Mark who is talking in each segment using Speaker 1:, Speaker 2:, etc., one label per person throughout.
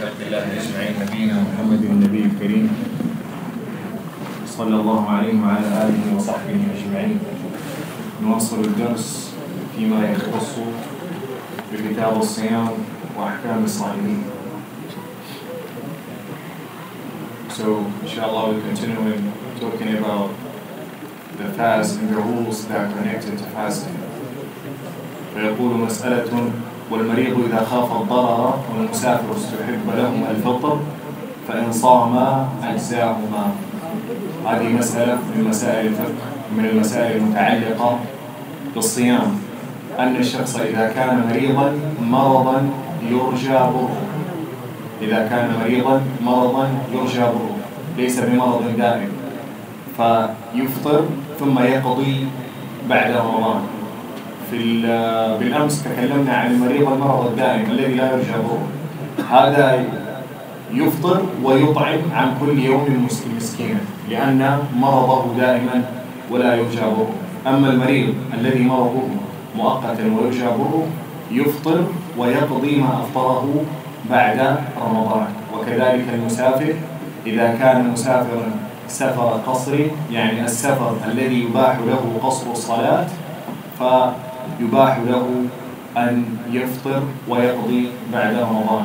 Speaker 1: خلق الله أجمعين نبينا محمد النبي الكريم صلى الله عليه وعلى آله وصحبه أجمعين. نواصل الدرس فيما يختص بكتاب الصيام وأحكام الصائمين. So, inshallah, we'll continue talking about the fast and the rules that are connected to fasting. فيقول مسألة: والمريض إذا خاف الضرر والمسافر استحب له الفطر فإن صام أجزاهما. هذه مسألة من مسائل الفقه، من المسائل المتعلقة بالصيام، أن الشخص إذا كان مريضا مرضا يرجى بره، إذا كان مريضا مرضا يرجى بره ليس بمرض دائم، فيفطر ثم يقضي بعد رمضان. بالأمس تكلمنا عن المريض المرض الدائم الذي لا يرجى بره، هذا يفطر ويطعم عن كل يوم مسكينا لأن مرضه دائما ولا يرجى بره. أما المريض الذي مرضه مؤقتا ويرجى بره يفطر ويقضي ما أفطره بعد رمضان. وكذلك المسافر إذا كان مسافرا سفر قصري، يعني السفر الذي يباح له قصر الصلاة، فيباح له أن يفطر ويقضي بعد رمضان.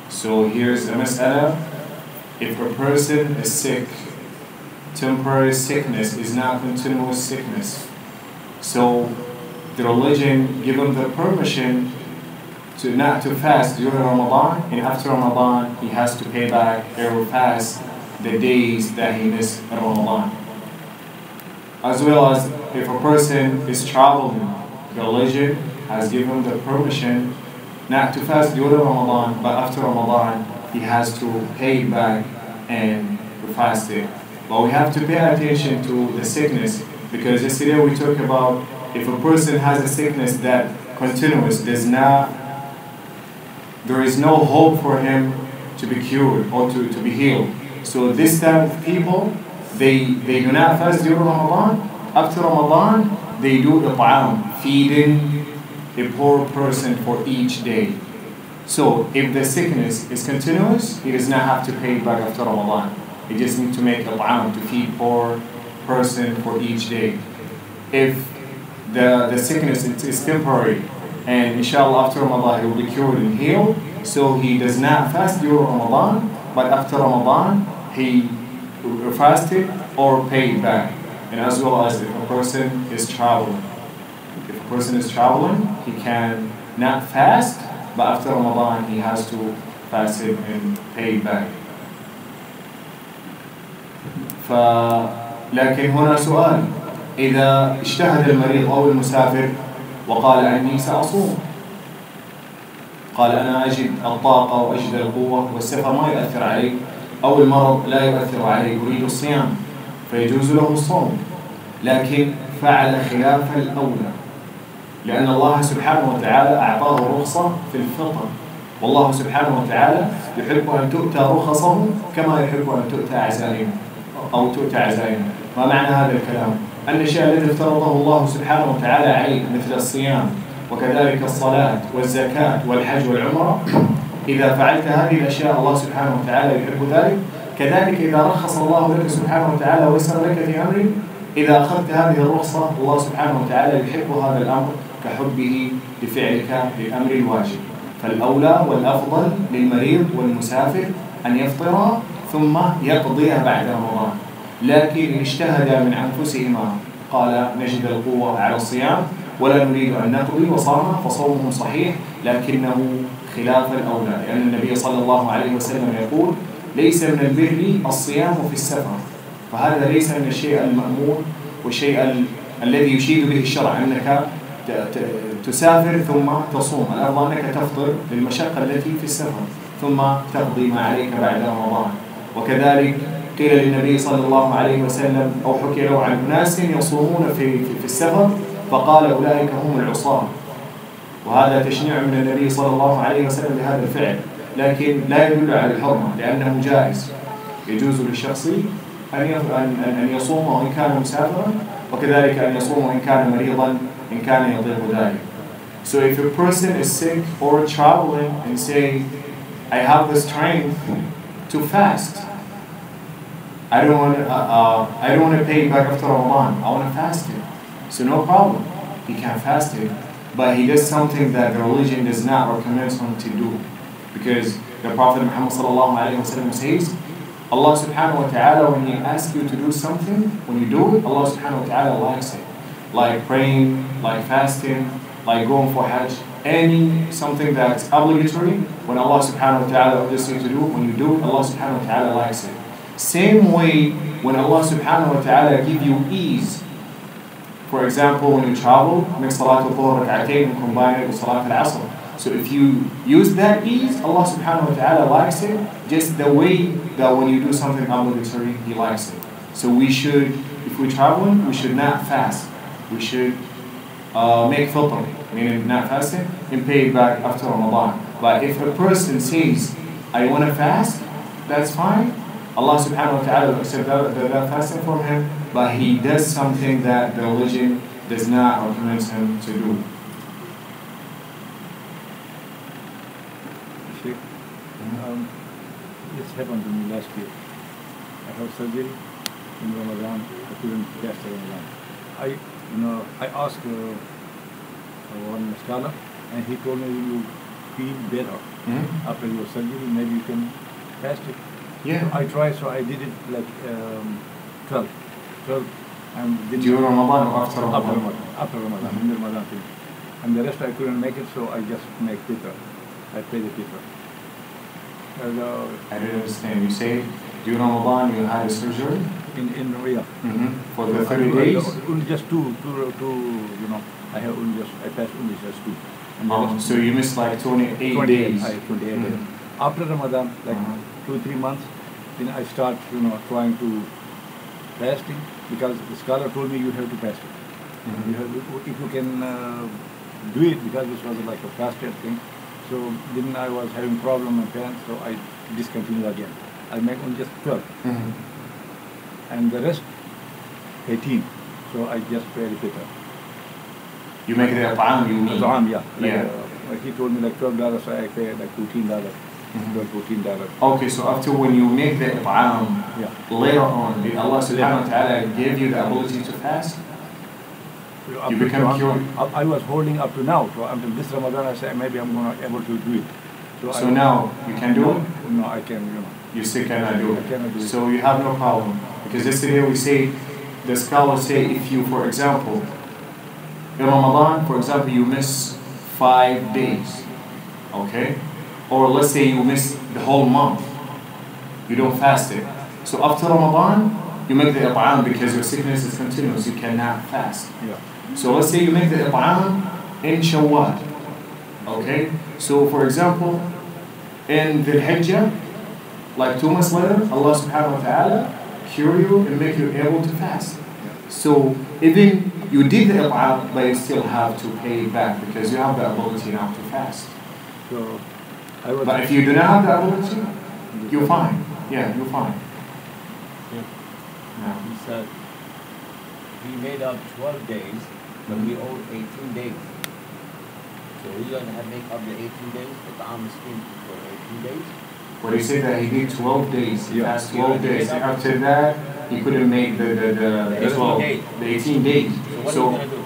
Speaker 1: So here's a mas'ala: if a person is sick, temporary sickness is not continuous sickness. So the religion give him the permission to not to fast during Ramadan, and after Ramadan he has to pay back or fast the days that he missed in Ramadan. As well as if a person is traveling, the religion has given the permission not to fast during Ramadan, but after Ramadan he has to pay back and fast it. But we have to pay attention to the sickness, because yesterday we talked about if a person has a sickness that continuous, there is no hope for him to be cured or to be healed. So this type of people, they do not fast during Ramadan. After Ramadan, they do it'am, feeding a poor person for each day. So if the sickness is continuous, he does not have to pay back after Ramadan. He just needs to make it'am to feed poor person for each day. If the sickness is temporary, and inshallah after Ramadan he will be cured and healed, so he does not fast during Ramadan, but after Ramadan he fasted or paid back. And as well as if a person is traveling. If a person is traveling, he can not fast, but after Ramadan he has to fast it and pay back. لكن هنا سؤال: إذا اجتهد المريض أو المسافر وقال أني سأصوم، قال أنا أجد الطاقة وأجد القوة والسفر ما يؤثر علي، أو المرض لا يؤثر علي، أريد الصيام، فيجوز له الصوم، لكن فعل خلاف الأولى، لأن الله سبحانه وتعالى أعطاه رخصة في الفطر، والله سبحانه وتعالى يحب أن تؤتى رخصه كما يحب أن تؤتى عزائمه أو تؤتى عزائمه. ما معنى هذا الكلام؟ أن الشيء الذي افترضه الله سبحانه وتعالى عليك مثل الصيام وكذلك الصلاة والزكاة والحج والعمرة، إذا فعلت هذه الأشياء الله سبحانه وتعالى يحب ذلك. كذلك إذا رخص الله لك سبحانه وتعالى ويسر لك في أمر، إذا أخذت هذه الرخصة الله سبحانه وتعالى يحب هذا الأمر كحبه لفعلك للأمر الواجب. فالأولى والأفضل للمريض والمسافر أن يفطر ثم يقضي بعد رمضان. لكن إن اجتهد من أنفسهما قال نجد القوة على الصيام ولا نريد أن نقضي وصام، فصومه صحيح، لكنه خلاف الأولى، لأن النبي صلى الله عليه وسلم يقول: ليس من البر الصيام في السفر. فهذا ليس من الشيء المأمور والشيء الذي يشيد به الشرع أنك تسافر ثم تصوم. الأفضل أنك تفطر للمشقة التي في السفر ثم تقضي ما عليك بعد رمضان. وكذلك قيل للنبي صلى الله عليه وسلم أو حكي له عن أناس يصومون في السفر فقال: أولئك هم العصاة. وهذا تشنيع من النبي صلى الله عليه وسلم لهذا الفعل، لكن لا يدل على الحرمة لأنه جائز، يجوز للشخص أن يصوم وإن كان مسافرا، وكذلك أن يصوم وإن كان مريضا إن كان يطيق ذلك. So if a person is sick or traveling and say I have the strength to fast. I don't want to pay back after Ramadan. I want to fast it. So no problem. He can fast it, but he does something that the religion does not recommend him to do, because the Prophet Muhammad sallallahu alaihi wasallam says, Allah subhanahu wa ta'ala, when he asks you to do something, when you do it, Allah subhanahu wa ta'ala likes it. Like praying, like fasting, like going for Hajj, something that's obligatory, when Allah subhanahu wa ta'ala orders you to do, when you do it, Allah subhanahu wa ta'ala likes it. Same way, when Allah subhanahu wa ta'ala give you ease. For example, when you travel, make salat al-dhuhr rak'atayn and combine it with salat al-asr. So if you use that ease, Allah subhanahu wa ta'ala likes it, just the way that when you do something obligatory, He likes it. So we should, if we're traveling, we should not fast. We should make fitr, meaning not fasting, and pay it back after Ramadan. But if a person says, I want to fast, that's fine. Allah subhanahu wa ta'ala will accept that fasting from him, but he does something that the religion does not recommend him to do.
Speaker 2: This happened to me last year. I had surgery in Ramadan. I couldn't fast Ramadan. I asked one scholar, and he told me, you feel better after your surgery, maybe you can fast it.
Speaker 1: Yeah.
Speaker 2: I tried, so I did it like 12. And
Speaker 1: during Ramadan or after Ramadan?
Speaker 2: After Ramadan, in Ramadan. And the rest I couldn't make it, so I just make fitr. I pay the fitr.
Speaker 1: I didn't understand. You say during Ramadan you had a surgery?
Speaker 2: In Riyadh.
Speaker 1: For the 30 days?
Speaker 2: Only just two, I passed only just two.
Speaker 1: So you missed like 28 days?
Speaker 2: 28 days. After Ramadan, like 2-3 months, then I start, trying to fasting, because the scholar told me you have to fast it. You have, if you can do it, because this was like a fasted thing. So then I was having problem with my parents, so I discontinued again. I make only just 12. And the rest, 18. So I just pay the fitr.
Speaker 1: You make it a ta'am, you mean?
Speaker 2: Ta'am, yeah. He told me like $12, so I pay like $14. $14.
Speaker 1: Okay, so after when you make the ta'am, later on, did Allah subhanahu wa ta'ala give you the ability to fast? You become cured?
Speaker 2: I was holding up to now, so until this Ramadan I said maybe I'm going to able to do it.
Speaker 1: So now you can do it?
Speaker 2: No, I can,
Speaker 1: You still cannot do it?
Speaker 2: I cannot do it.
Speaker 1: So you have no problem. Because yesterday we say, the scholars say, if you, for example, in Ramadan, for example, you miss 5 days, okay? Or let's say you miss the whole month, you don't fast it. So after Ramadan, you make the it'am because your sickness is continuous, you cannot fast. So let's say you make the it'am in Shawwal, okay? So for example, in the Hijjah, like 2 months later, Allah subhanahu wa ta'ala cure you and make you able to fast. So even you did the it'am, but you still have to pay it back because you have the ability now to fast.
Speaker 2: So
Speaker 1: but if you do not have the ability, you're fine. Yeah, you're fine.
Speaker 3: He said we made up 12 days, but we owed 18 days. So we're going to make up the 18 days, but the Am scheme for 18 days.
Speaker 1: But he said that he did 12 days. He passed 12 days. After that, he couldn't make the 18 days.
Speaker 3: So what are you going to do?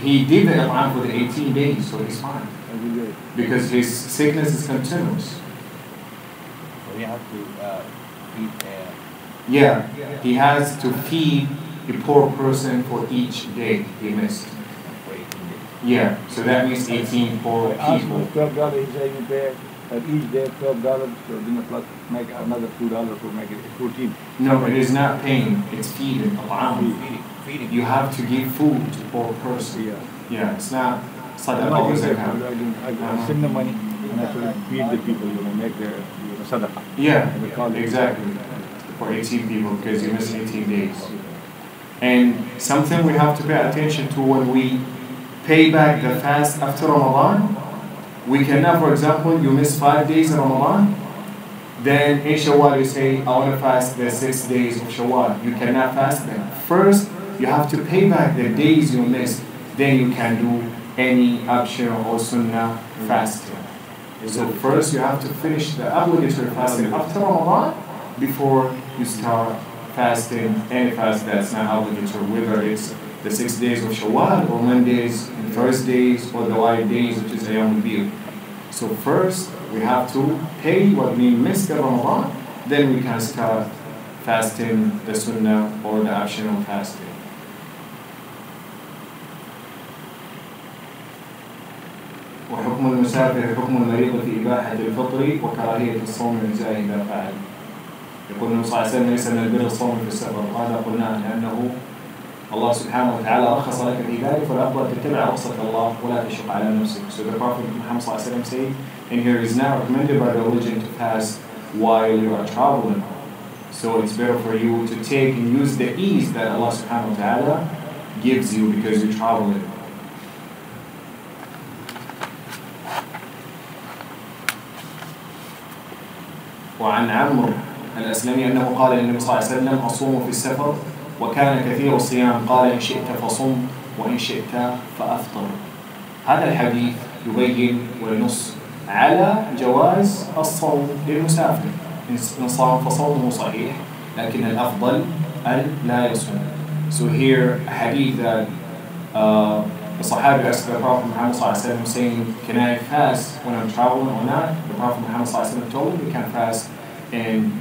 Speaker 1: He did the it'am for the 18 days, so he's fine. Because his sickness is continuous.
Speaker 3: So we have to feed.
Speaker 1: Yeah, he has to feed a poor person for each day he missed.
Speaker 3: For 18 days.
Speaker 1: Yeah, so that means 18 poor people.
Speaker 2: $12, he said you pay each day $12, so then plus make another $2 to make it 14.
Speaker 1: No, it is not paying, it's feeding.
Speaker 3: Feeding.
Speaker 1: You have to give food to poor person. Yeah, it's not sadaqah or zakah.
Speaker 2: I send the money and I feed the people, make the sadaqah.
Speaker 1: Yeah, exactly. For 18 people because you missed 18 days. And something we have to pay attention to when we pay back the fast after Ramadan, we cannot, for example, you miss 5 days in Ramadan, then in Shawwal you say, I want to fast the 6 days of Shawwal. You cannot fast them. First, you have to pay back the days you missed, then you can do any optional or sunnah fasting. So first you have to finish the obligatory fasting after Ramadan before you start fasting any fast that's not obligatory, whether it's the 6 days of Shawwal or Mondays and Thursdays or the white days, which is Ayyam al-Bid. So first we have to pay what we missed in Ramadan, then we can start fasting the Sunnah or the optional fasting. وحكم المسافر حكم المريض في إباحة الفطر وكراهية الصوم الإجزاء إذا فعل. يقول النبي صلى الله عليه وسلم ليس من البر الصوم في السفر، وهذا قلنا لأنه الله سبحانه وتعالى رخص لك في ذلك، فالأفضل تتبع رخصة الله ولا تشق على نفسك. So the Prophet Muhammad صلى الله عليه وسلم said, and here is not recommended by religion to fast while you are traveling. So it's better for you to take and use the ease that Allah subhanahu wa ta'ala gives you because you're traveling. وعن عمرو الأسلمي أنه قال للنبي صلى الله عليه وسلم أصوم في السفر وكان كثير الصيام، قال إن شئت فصم وإن شئت فأفطر. هذا الحديث يبين وينص على جواز الصوم للمسافر، إن صام فصومه صحيح، لكن الأفضل أن لا يصوم. So here a hadith that the Sahabi asked the Prophet Muhammad صلى الله عليه وسلم saying, can I fast when I'm traveling or not? The Prophet Muhammad صلى الله عليه وسلم told him you can fast and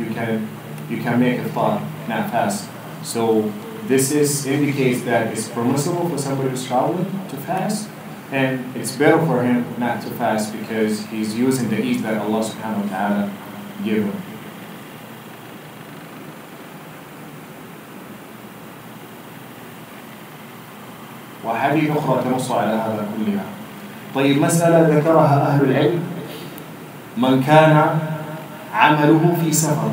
Speaker 1: you can make iftar, not fast. So this indicates that it's permissible for somebody who's traveling to fast, and it's better for him not to fast because he's using the ease that Allah subhanahu wa ta'ala gave him. وحديث أخرى تنص على هذا كلها. طيب مسألة ذكرها أهل العلم، من كان عمله في سفر،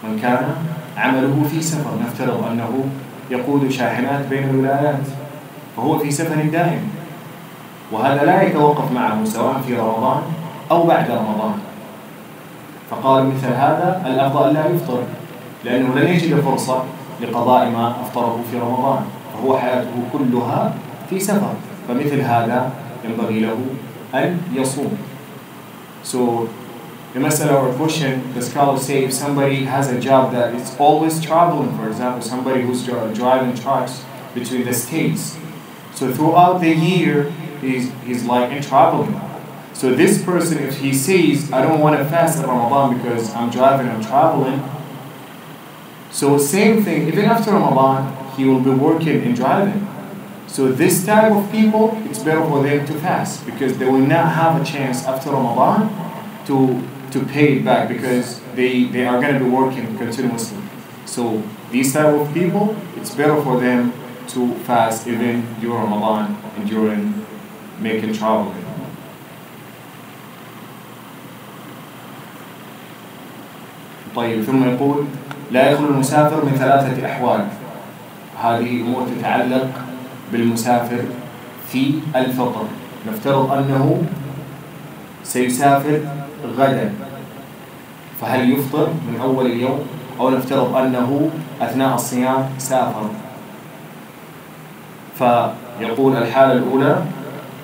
Speaker 1: من كان عمله في سفر، نفترض أنه يقود شاحنات بين الولايات فهو في سفر دائم، وهذا لا يتوقف معه سواء في رمضان أو بعد رمضان، فقال مثل هذا الأفضل لا يفطر لأنه لن يجد فرصة لقضاء ما أفطره في رمضان، فهو حياته كلها في سفر، فمثل هذا ينبغي له أن يصوم. So the masala or question, the scholars say if somebody has a job that is always traveling, for example, somebody who's driving trucks between the states, so throughout the year he's like in traveling. So this person, if he says, I don't want to fast in Ramadan because I'm driving, I'm traveling, so same thing, even after Ramadan, he will be working and driving. So this type of people, it's better for them to fast because they will not have a chance after Ramadan to pay it back because they are going to be working continuously. So these type of people, it's better for them to fast even during Ramadan and during making travel. طيب ثم يقول لا يخلو المسافر من ثلاثة أحوال. هذه أمور تتعلق بالمسافر في الفطر. نفترض أنه سيسافر غدا، فهل يفطر من أول اليوم؟ أو نفترض أنه أثناء الصيام سافر، فيقول الحالة الأولى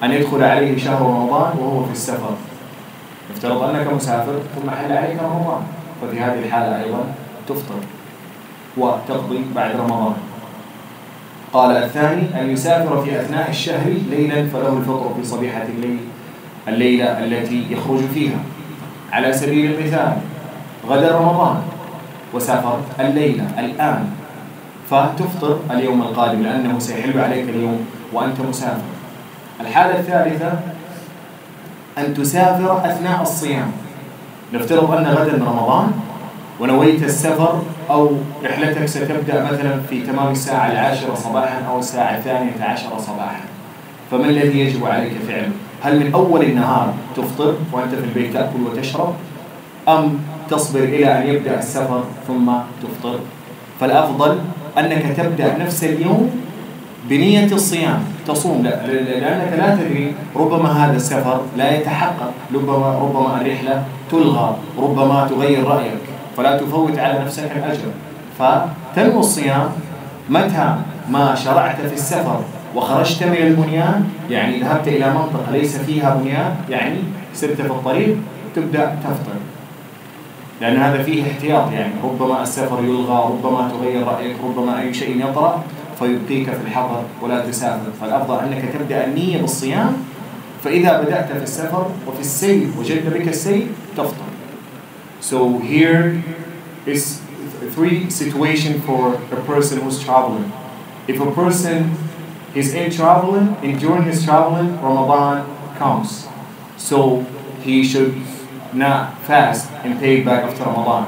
Speaker 1: أن يدخل عليه شهر رمضان وهو في السفر، نفترض أنك مسافر ثم حل عليك رمضان، ففي هذه الحالة أيضا تفطر وتقضي بعد رمضان. قال الثاني أن يسافر في أثناء الشهر ليلا فله الفطر في صبيحة الليلة التي يخرج فيها. على سبيل المثال غدا رمضان وسافر الليلة الآن، فتفطر اليوم القادم لأنه سيحل عليك اليوم وأنت مسافر. الحالة الثالثة أن تسافر أثناء الصيام، نفترض أن غدا رمضان ونويت السفر أو رحلتك ستبدأ مثلا في تمام الساعة 10 صباحا أو الساعة 12 صباحا، فما الذي يجب عليك فعله؟ هل من أول النهار تفطر وأنت في البيت تأكل وتشرب، أم تصبر إلى أن يبدأ السفر ثم تفطر؟ فالأفضل أنك تبدأ نفس اليوم بنية الصيام تصوم، لأنك لا تدري، ربما هذا السفر لا يتحقق، ربما الرحلة تلغى، ربما تغير رأيك، فلا تفوت على نفسك الأجر. فتنوي الصيام متى ما شرعت في السفر وخرجت من البنيان يعني ذهبت إلى منطقة ليس فيها بنيان يعني سرت في الطريق تبدأ تفطر، لأن هذا فيه احتياط، يعني ربما السفر يلغى، ربما تغير رأيك، ربما أي شيء يطرأ فيبقيك في الحضر ولا تسافر، فالأفضل أنك تبدأ النية بالصيام، فإذا بدأت في السفر وفي السير وجد بك السير تفطر. So here is three situations for a person who's traveling. If a person is in traveling and during his traveling Ramadan comes, so he should not fast and pay back after Ramadan.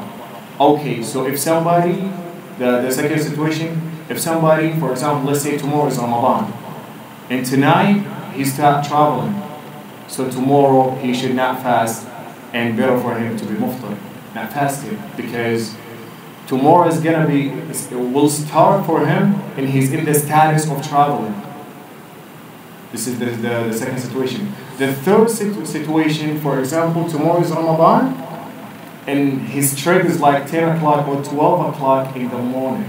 Speaker 1: Okay, so if somebody, the second situation, if somebody, for example, let's say tomorrow is Ramadan, and tonight he start traveling, so tomorrow he should not fast, and better for him to be muftar, not fasting, because tomorrow is gonna be, will start for him, and he's in the status of traveling. This is the second situation. The third situation, for example, tomorrow is Ramadan, and his trip is like 10 o'clock or 12 o'clock in the morning.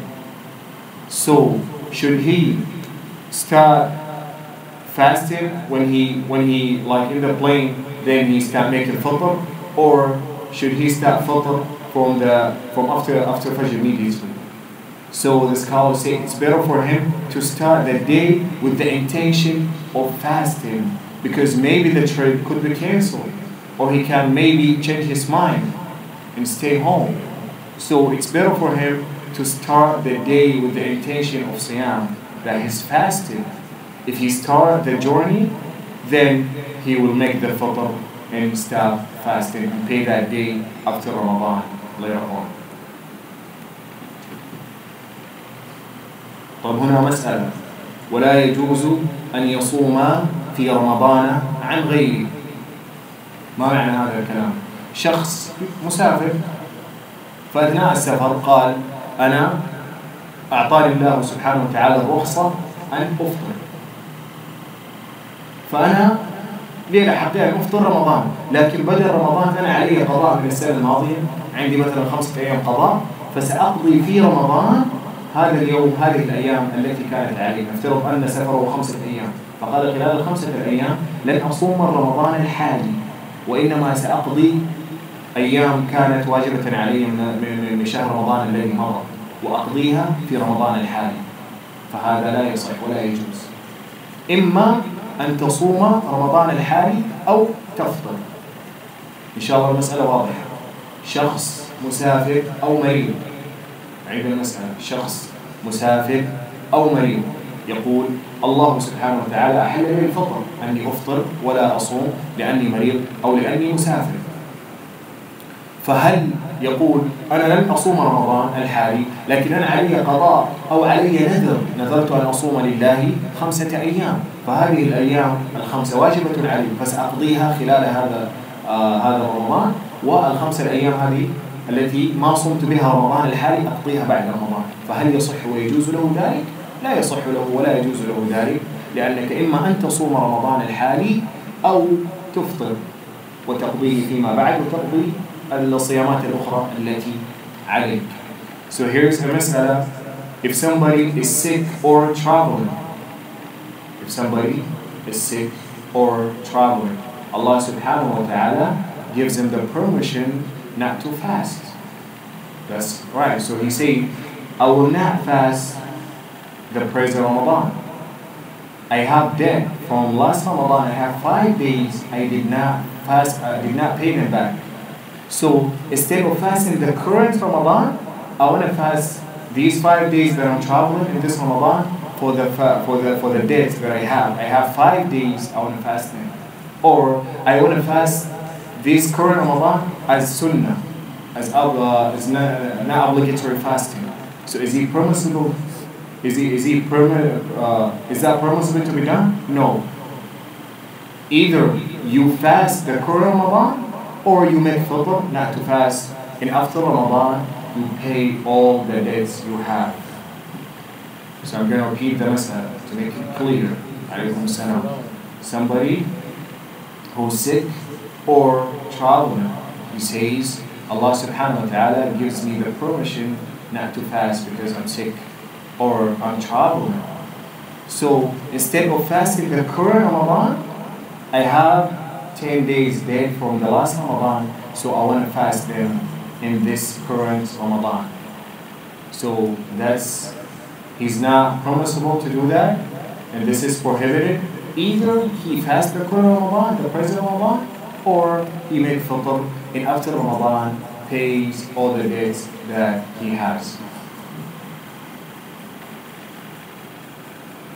Speaker 1: So, should he start fasting when he like in the plane, then he start making fitr, or should he start fitr from after Fajr immediately? So the scholars say it's better for him to start the day with the intention of fasting, because maybe the trip could be cancelled, or he can maybe change his mind and stay home. So it's better for him to start the day with the intention of Siyam, that he's fasting. If he starts the journey, then he will make the fitr and stop fasting and pay that day after Ramadan later on. طب هنا مسألة، ولا يجوز أن يصوم في رمضان عن غيره. ما معنى هذا الكلام؟ شخص مسافر فأثناء السفر قال أنا أعطاني الله سبحانه وتعالى الرخصة أن أفطر، فأنا لي الحقيقة أفطر رمضان، لكن بدل رمضان أنا علي قضاء من السنة الماضية، عندي مثلا 5 أيام قضاء، فسأقضي في رمضان هذا اليوم هذه الأيام التي كانت علي. نفترض أن سفره 5 أيام، فقال خلال ال5 أيام لن أصوم رمضان الحالي، وإنما سأقضي أيام كانت واجبة علي من شهر رمضان الذي مضى وأقضيها في رمضان الحالي، فهذا لا يصح ولا يجوز. إما أن تصوم رمضان الحالي أو تفطر. إن شاء الله المسألة واضحة. شخص مسافر أو مريض، عيد المسألة، شخص مسافر أو مريض يقول الله سبحانه وتعالى أحل لي الفطر، أني أفطر ولا أصوم لأني مريض أو لأني مسافر، فهل يقول أنا لن أصوم رمضان الحالي لكن أنا علي قضاء أو علي نذرت أن أصوم لله 5 أيام، فهذه الأيام ال5 واجبة علي فسأقضيها خلال هذا رمضان، وال5 الأيام هذه التي ما صمت بها رمضان الحالي أقضيها بعد رمضان، فهل يصح ويجوز له ذلك؟ لا يصح له ولا يجوز له ذلك، لأنك إما أن تصوم رمضان الحالي أو تفطر وتقضيه فيما بعد وتقضي الصيامات الأخرى التي عليك. So here's a مسألة. If somebody is sick or traveling, Allah subhanahu wa ta'ala gives him the permission not to fast. That's right. So he said, I will not fast the praise of Ramadan. I have debt from last Ramadan. I have 5 days I did not fast. I did not pay them back. So instead of fasting the current Ramadan, I want to fast these 5 days that I'm traveling in this Ramadan for the debts that I have. I have 5 days I want to fast them, or I want to fast this current Ramadan as sunnah, as not obligatory fasting. So is he permissible? Is that permissible to be done? No. Either you fast the current Ramadan, or you make fitr not to fast, and after Ramadan you pay all the debts you have. So I'm going to repeat the mas'ala to make it clear. Alaykum salam. Somebody who's sick or traveling, he says, Allah subhanahu wa ta'ala gives me the permission not to fast because I'm sick or I'm traveling. So instead of fasting the current Ramadan, I have 10 days dead from the last Ramadan, so I want to fast them in this current Ramadan. So he's not permissible to do that, and this is prohibited. Either he fasts the current Ramadan, the present Ramadan, or he makes fitr, and after Ramadan pays all the debts that he has.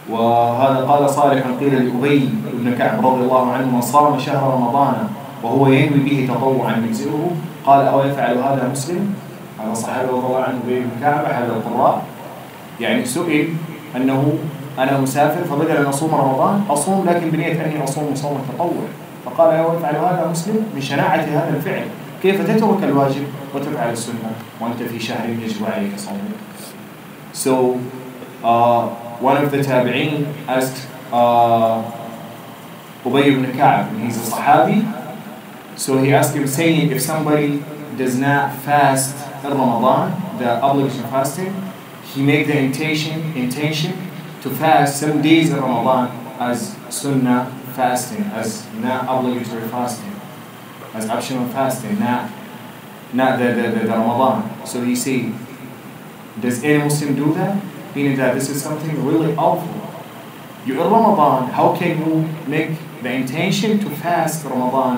Speaker 1: وهذا قال صالح قيل لأبي بن كعب رضي الله عنه من صام شهر رمضان وهو ينوي به تطوعا يجزئه قال أو يفعل هذا مسلم؟ هذا صحابي رضي الله عنه أبي بن كعب أحد القراء، يعني سئل أنه أنا مسافر فبدل أن أصوم رمضان أصوم لكن بنية أني أصوم صوم التطوع، فقال أو يفعل هذا مسلم؟ من شناعة هذا الفعل، كيف تترك الواجب وتفعل السنة وأنت في شهر يجب عليك صومه. So one of the tabi'een asked Ubay ibn Ka'b, and he's a Sahabi. So he asked him, saying, if somebody does not fast in Ramadan, the obligation fasting, he make the intention to fast some days in Ramadan as sunnah fasting, as not obligatory fasting, as optional fasting, not the Ramadan. So he said, does any Muslim do that? Meaning that this is something really awful. You're in Ramadan, how can you make the intention to fast Ramadan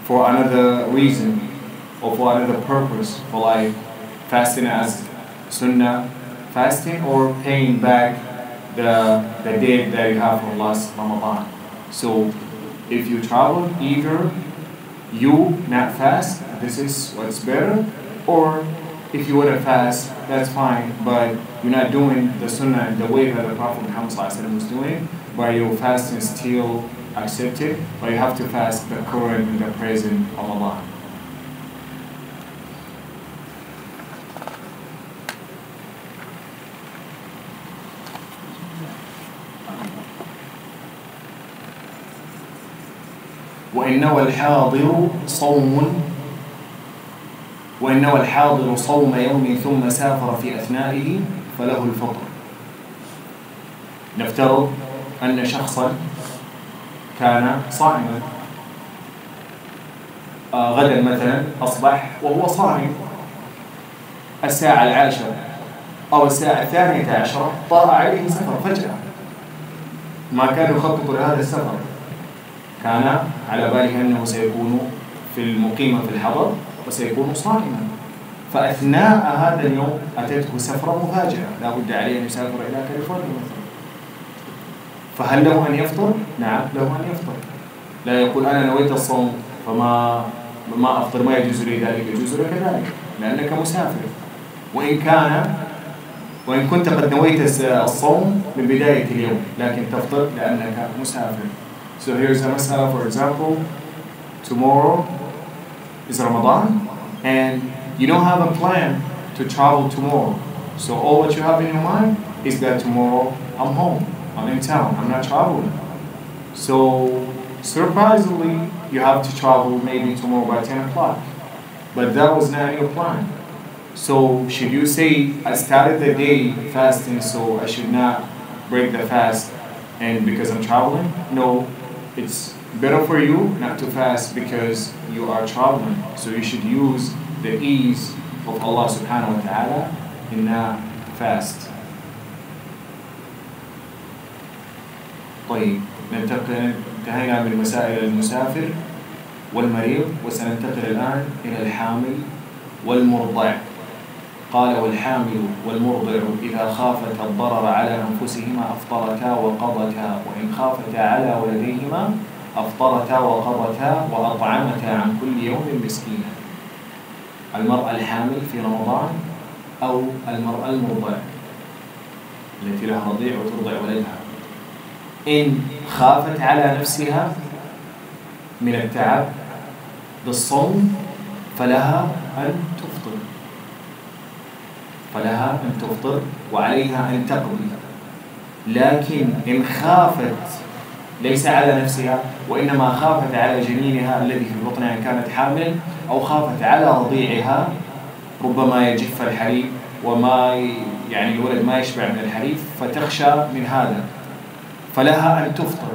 Speaker 1: for another reason or for another purpose, for like fasting as sunnah fasting or paying back the debt that you have from last Ramadan. So if you travel, either you not fast, this is what's better, or if you want to fast, that's fine, but you're not doing the sunnah the way that the Prophet Muhammad was doing, but your fasting is still accepted, but you have to fast the current and the present Ramadan. وإن نوى الحاضر صوم يوم ثم سافر في أثنائه فله الفطر. نفترض أن شخصا كان صائما، غدا مثلا أصبح وهو صائم الساعة 10 أو الساعة 12 طرأ عليه سفر فجأة، ما كان يخطط لهذا السفر، كان على باله أنه سيكون في المقيمة في الحضر وسيكون صائما، فأثناء هذا اليوم أتته سفرة مفاجئة، لا بد عليه أن يسافر إلى كاليفورنيا مثلا، فهل له أن يفطر؟ نعم له أن يفطر، لا يقول أنا نويت الصوم فما أفطر، ما يجوز لي ذلك، يجوز لك ذلك لأنك مسافر، وإن كنت قد نويت الصوم من بداية اليوم لكن تفطر لأنك مسافر. So here's a masala, for example, tomorrow is Ramadan and you don't have a plan to travel tomorrow, so all what you have in your mind is that tomorrow I'm home, I'm in town, I'm not traveling. So surprisingly you have to travel maybe tomorrow by 10 o'clock, but that was not your plan. So should you say I started the day fasting so I should not break the fast and because I'm traveling? No, it's better for you not to fast because you are traveling, so you should use the ease of Allah subhanahu wa ta'ala in not fast. طيب انتهينا من مسائل المسافر والمريض، وسننتقل الآن إلى الحامل والمرضع. قال والحامل والمرضع إذا خافتا الضرر على أنفسهما أفطرتا وقضتا، وإن خافتا على ولديهما أفطرتا وقضتا وأطعمتا عن كل يوم مسكينا. المرأة الحامل في رمضان أو المرأة المرضع التي لها رضيع وترضع ولدها، إن خافت على نفسها من التعب بالصوم فلها أن تفطر وعليها أن تقضي. لكن إن خافت ليس على نفسها وإنما خافت على جنينها الذي في بطنها إن كانت حامل، أو خافت على رضيعها ربما يجف الحليب وما يعني الولد ما يشبع من الحليب فتخشى من هذا، فلها أن تفطر.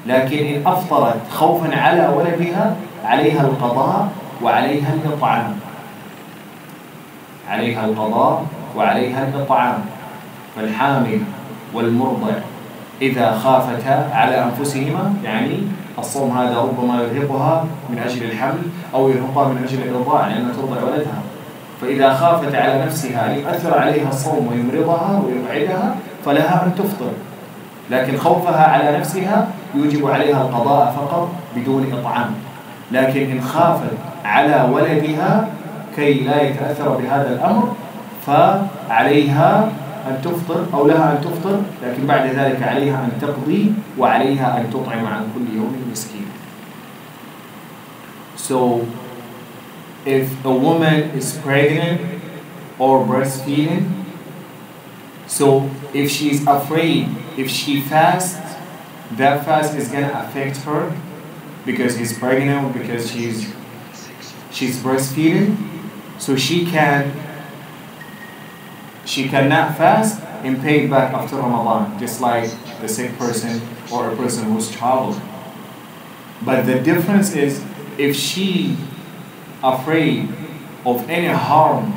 Speaker 1: لكن إن أفطرت خوفا على ولدها عليها القضاء وعليها الإطعام، عليها القضاء وعليها الإطعام. فالحامل والمرضع إذا خافتا على أنفسهما، يعني الصوم هذا ربما يرهقها من أجل الحمل أو يرهقها من أجل الإرضاع لأنها ترضع ولدها، فإذا خافت على نفسها يؤثر عليها الصوم ويمرضها ويقعدها فلها أن تفطر، لكن خوفها على نفسها يوجب عليها القضاء فقط بدون إطعام. لكن إن خافت على ولدها كي لا يتأثر بهذا الأمر فعليها أن تفطر أو لها أن تفطر، لكن بعد ذلك عليها أن تقضي وعليها أن تطعم عن كل يوم مسكين. So if a woman is pregnant or breastfeeding, so if she's afraid, if she fasts, that fast is going to affect her because he's pregnant, because she's breastfeeding, so she cannot fast and pay back after Ramadan, just like the sick person or a person who's childless. But the difference is if she afraid of any harm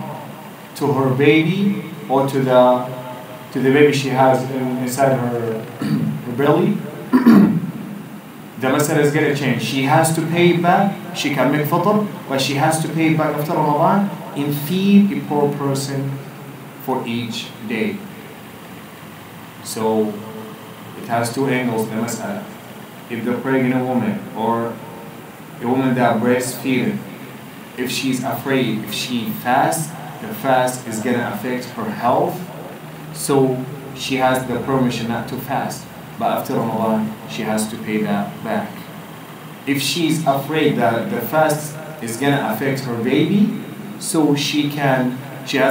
Speaker 1: to her baby or to the baby she has inside her belly, the masala is going to change. She has to pay it back. She can make fitr, but she has to pay it back after Ramadan and feed a poor person for each day. So it has two angles, the masala. If the pregnant woman or a woman that breastfeeding, if she's afraid, if she fasts, the fast is going to affect her health, so she has the permission not to fast. But after Ramadan, she has to pay that back. If she's afraid that the fast is going to affect her baby, so she has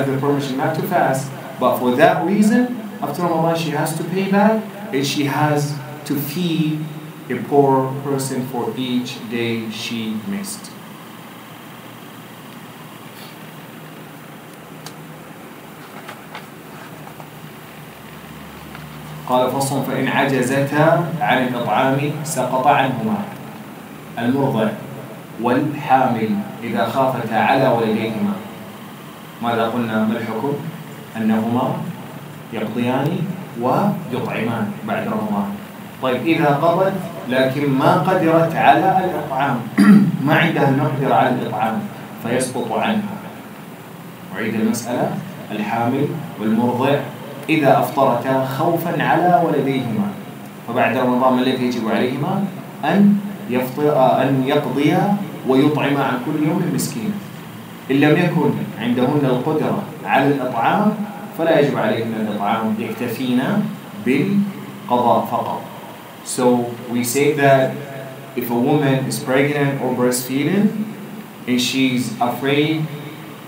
Speaker 1: the permission not to fast, but for that reason, after Ramadan, she has to pay back, and she has to feed a poor person for each day she missed. قال فصل فإن عجزتا عن الإطعام سقط عنهما المرضع والحامل إذا خافتا على ولديهما. ماذا قلنا؟ ما الحكم؟ أنهما يقضيان ويطعمان بعد رمضان. طيب إذا قضت لكن ما قدرت على الإطعام، ما عندها المقدرة على الإطعام فيسقط عنها. أعيد المسألة: الحامل والمرضع إذا أفطرتا خوفا على ولديهما، فبعد رمضان ما الذي يجب عليهما؟ أن يقضيا ويطعما عن كل يوم مسكين. إن لم يكن عندهن القدرة على الإطعام فلا يجب عليهن الإطعام، يكتفينا بالقضاء فقط. So we say that if a woman is pregnant or breastfeeding and she's afraid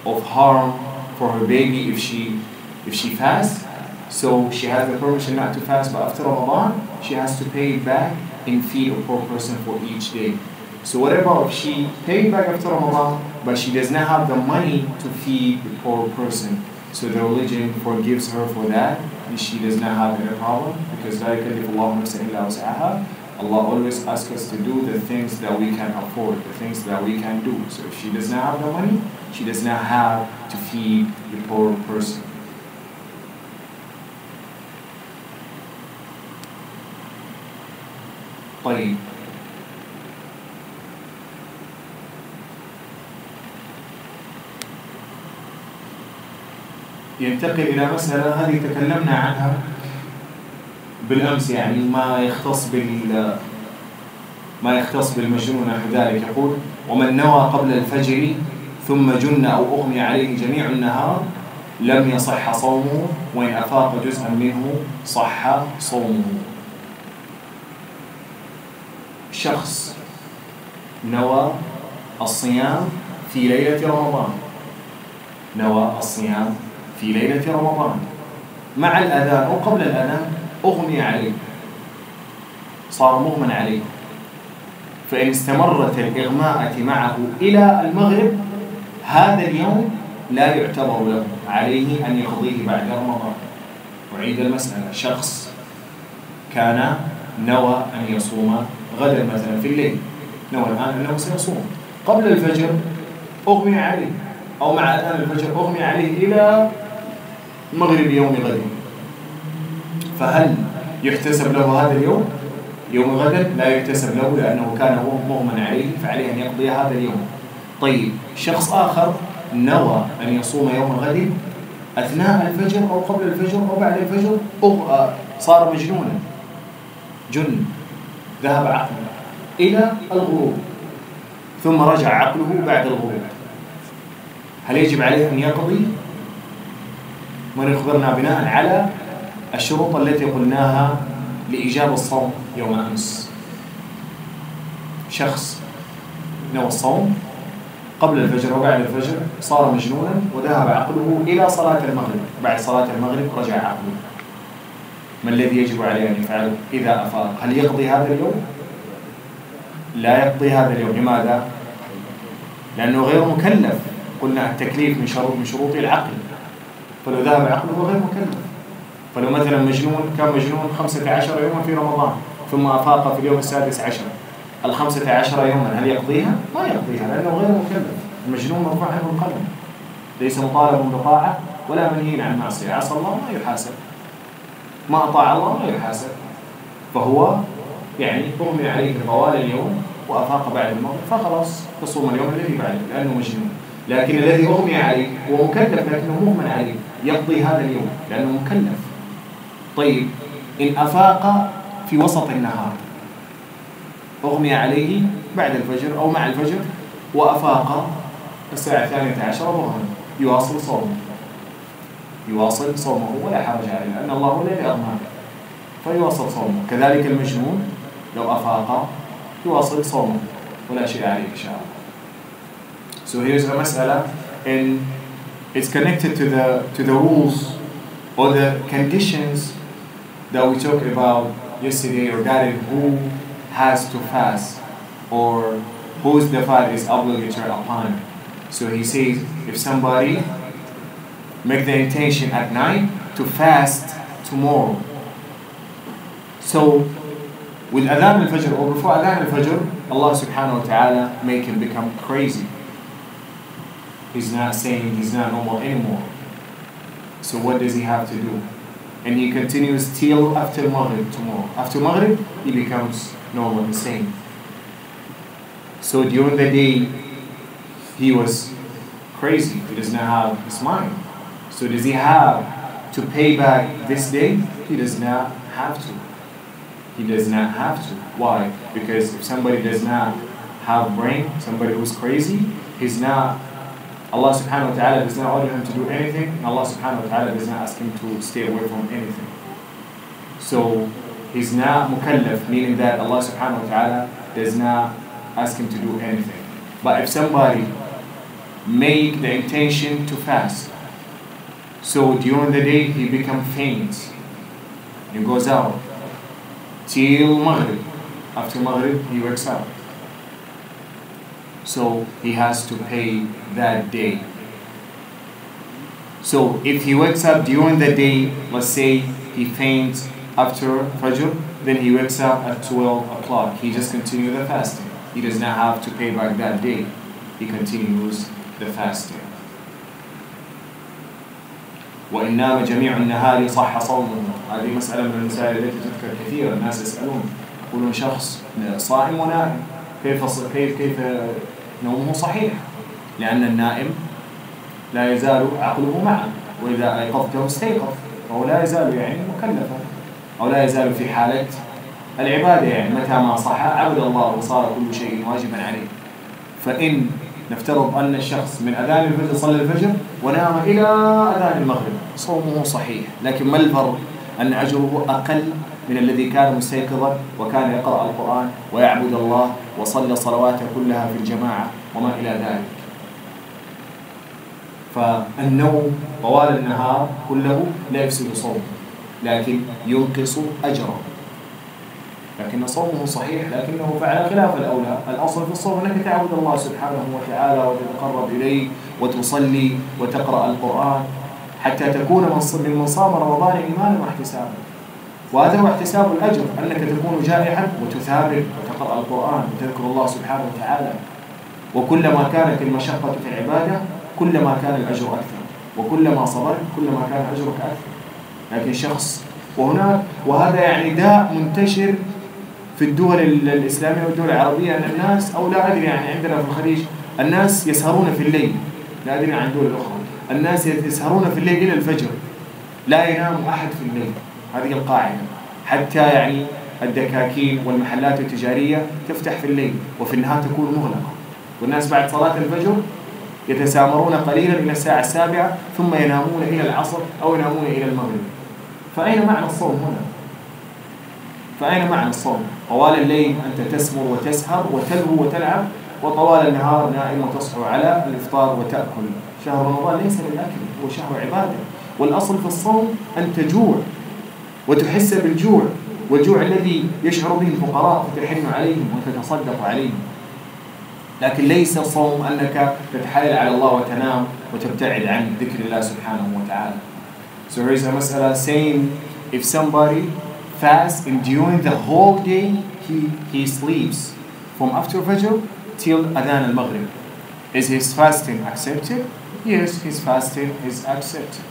Speaker 1: of harm for her baby if she fasts, so she has the permission not to fast, but after Ramadan she has to pay it back and feed a poor person for each day. So what about if she paid back after Ramadan but she does not have the money to feed the poor person? So the religion forgives her for that, and she does not have any problem, because لا يكلف الله نفسا إلا وسعها. Allah always asks us to do the things that we can afford, the things that we can do. So if she does not have the money, she does not have to feed the poor person. طيب، ينتقل إلى مسألة هذه تكلمنا عنها بالأمس، يعني ما يختص بالمجنون نحو ذلك. يقول: ومن نوى قبل الفجر ثم جن أو أغمي عليه جميع النهار لم يصح صومه، وإن أفاق جزءا منه صح صومه. شخص نوى الصيام في ليلة رمضان، نوى الصيام في ليلة رمضان مع الأذان أو قبل الأذان أغمي عليه، صار مغمى عليه، فإن استمرت الإغماءة معه إلى المغرب هذا اليوم لا يعتبر له عليه أن يقضيه بعد رمضان. أعيد المسألة: شخص كان نوى أن يصوم غدا مثلا في الليل، نوى الآن أنه سيصوم، قبل الفجر أغمي عليه، أو مع أذان الفجر أغمي عليه إلى مغرب يوم غد، فهل يحتسب له هذا اليوم؟ يوم غد لا يحتسب له، لأنه كان هو مغمى عليه، فعليه أن يقضي هذا اليوم. طيب شخص آخر نوى أن يصوم يوم غد أثناء الفجر أو قبل الفجر أو بعد الفجر، صار مجنونا، جن، ذهب عقله إلى الغروب، ثم رجع عقله بعد الغروب، هل يجب عليه أن يقضي؟ من يخبرنا بناء على الشروط التي قلناها لإيجاب الصوم يوم أمس. شخص نوى الصوم قبل الفجر وبعد الفجر، صار مجنونا وذهب عقله إلى صلاة المغرب، بعد صلاة المغرب رجع عقله، ما الذي يجب عليه أن يفعله إذا أفاق؟ هل يقضي هذا اليوم؟ لا يقضي هذا اليوم. لماذا؟ لأنه غير مكلف، قلنا التكليف من شروط العقل، فلو ذهب عقله غير مكلف. فلو مثلا مجنون كان مجنون 15 يوما في رمضان ثم أفاق في اليوم السادس عشر، 15 يوما هل يقضيها؟ ما يقضيها، لأنه غير مكلف. المجنون مرفوع عنه القلم، ليس مطالب بطاعة ولا منهي عن معصية، عصى الله ما يحاسب، ما أطاع الله ما يحاسب، فهو يعني أغمي عليه طوال اليوم وأفاق بعد المغرب، فخلاص تصوم اليوم الذي بعده لأنه مجنون. لكن الذي أغمي عليه هو مكلف لكنه مغمى عليه، يقضي هذا اليوم لأنه مكلف. طيب إن أفاق في وسط النهار، أغمي عليه بعد الفجر أو مع الفجر وأفاق الساعة 12 ظهرا، يواصل صومه، يواصل صومه ولا حرج عليه، لأن الله هو الذي أغمى، فيواصل صومه. كذلك المجنون لو أفاق يواصل صومه ولا شيء عليه إن شاء الله. So here's a mas'ala, and it's connected to the rules or the conditions that we talked about yesterday regarding who has to fast or whose the fast is obligatory upon. So he says if somebody make the intention at night to fast tomorrow. So with Adhan al-Fajr or before Adhan al-Fajr, Allah subhanahu wa ta'ala make him become crazy. He's not saying he's not normal anymore. So what does he have to do? And he continues till after Maghrib tomorrow. After Maghrib, he becomes normal and sane. So during the day, he was crazy. He does not have his mind. So does he have to pay back this day? He does not have to. He does not have to. Why? Because if somebody does not have brain, somebody who's crazy, he's not, Allah subhanahu wa ta'ala does not order him to do anything, and Allah subhanahu wa ta'ala does not ask him to stay away from anything. So he's not mukallaf, meaning that Allah subhanahu wa ta'ala does not ask him to do anything. But if somebody make the intention to fast, so during the day he becomes faint and goes out till Maghrib. After Maghrib he wakes up. So he has to pay that day. So if he wakes up during the day, let's say he faints after Fajr, then he wakes up at 12 o'clock. He just continues the fasting. He does not have to pay back that day. He continues the fasting. وإن نام جميع النهار صح صومه. هذه مسألة من المسائل التي تذكر كثيرا. الناس يسألون، يقولون شخص صائم ونائم كيف نومه صحيح؟ لأن النائم لا يزال عقله معه، وإذا أيقظته استيقظ، فهو لا يزال يعني مكلفا، أو لا يزال في حالة العبادة، يعني متى ما صح عبد الله وصار كل شيء واجبا عليه. فإن نفترض أن الشخص من أذان الفجر صلى الفجر ونام إلى أذان المغرب، صومه صحيح، لكن ما الفرق؟ أن أجره أقل من الذي كان مستيقظا وكان يقرأ القرآن ويعبد الله وصلى صلواته كلها في الجماعة وما إلى ذلك. فالنوم طوال النهار كله لا يفسد صومه، لكن ينقص أجره. لكن صومه صحيح لكنه فعل خلاف الأولى. الأصل في الصوم أنك تعبد الله سبحانه وتعالى وتتقرب إليه وتصلي وتقرأ القرآن حتى تكون من صام رمضان إيمانا واحتسابا. وهذا هو احتساب الأجر، أنك تكون جائعا وتثابر وتقرأ القرآن وتذكر الله سبحانه وتعالى. وكلما كانت المشقة في العبادة كلما كان الأجر أكثر، وكلما صبرت كلما كان أجرك أكثر. لكن شخص وهذا يعني داء منتشر في الدول الإسلامية والدول العربية، أن الناس أو لا أدري يعني عندنا في الخليج الناس يسهرون في الليل، لا أدري عن دول أخرى، الناس يسهرون في الليل إلى الفجر، لا ينام أحد في الليل. هذه القاعدة، حتى يعني الدكاكين والمحلات التجارية تفتح في الليل وفي النهار تكون مغلقة، والناس بعد صلاة الفجر يتسامرون قليلا إلى الساعة 7 ثم ينامون إلى العصر أو ينامون إلى المغرب. فأين معنى الصوم هنا؟ فأين معنى الصوم؟ طوال الليل أنت تسمر وتسهر وتلهو وتلعب، وطوال النهار نائم وتصحو على الإفطار وتأكل. شهر رمضان ليس للأكل، هو شهر عبادة، والأصل في الصوم أن تجوع وتحس بالجوع، والجوع الذي يشعر به الفقراء فتحن عليهم وتتصدق عليهم. لكن ليس الصوم أنك تتحايل على الله وتنام وتبتعد عن ذكر الله سبحانه وتعالى. So here is a mas'ala saying if somebody fasts and during the whole day he sleeps from after Fajr till Adhan al-Maghrib, is his fasting accepted? Yes, his fasting is accepted.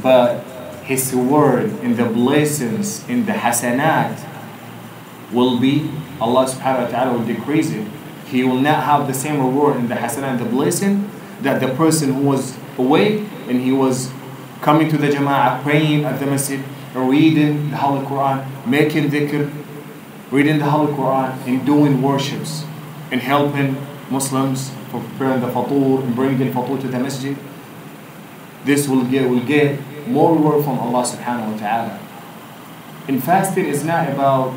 Speaker 1: But his reward in the blessings, in the hasanat, will be, Allah subhanahu wa ta'ala will decrease it. He will not have the same reward in the hasanat and the blessing that the person who was awake and he was coming to the jama'ah, praying at the masjid, reading the Holy Quran, making dhikr, reading the Holy Quran, and doing worships, and helping Muslims for preparing the fatur and bringing the fatur to the masjid. This will get more reward from Allah subhanahu wa ta'ala. And fasting is not about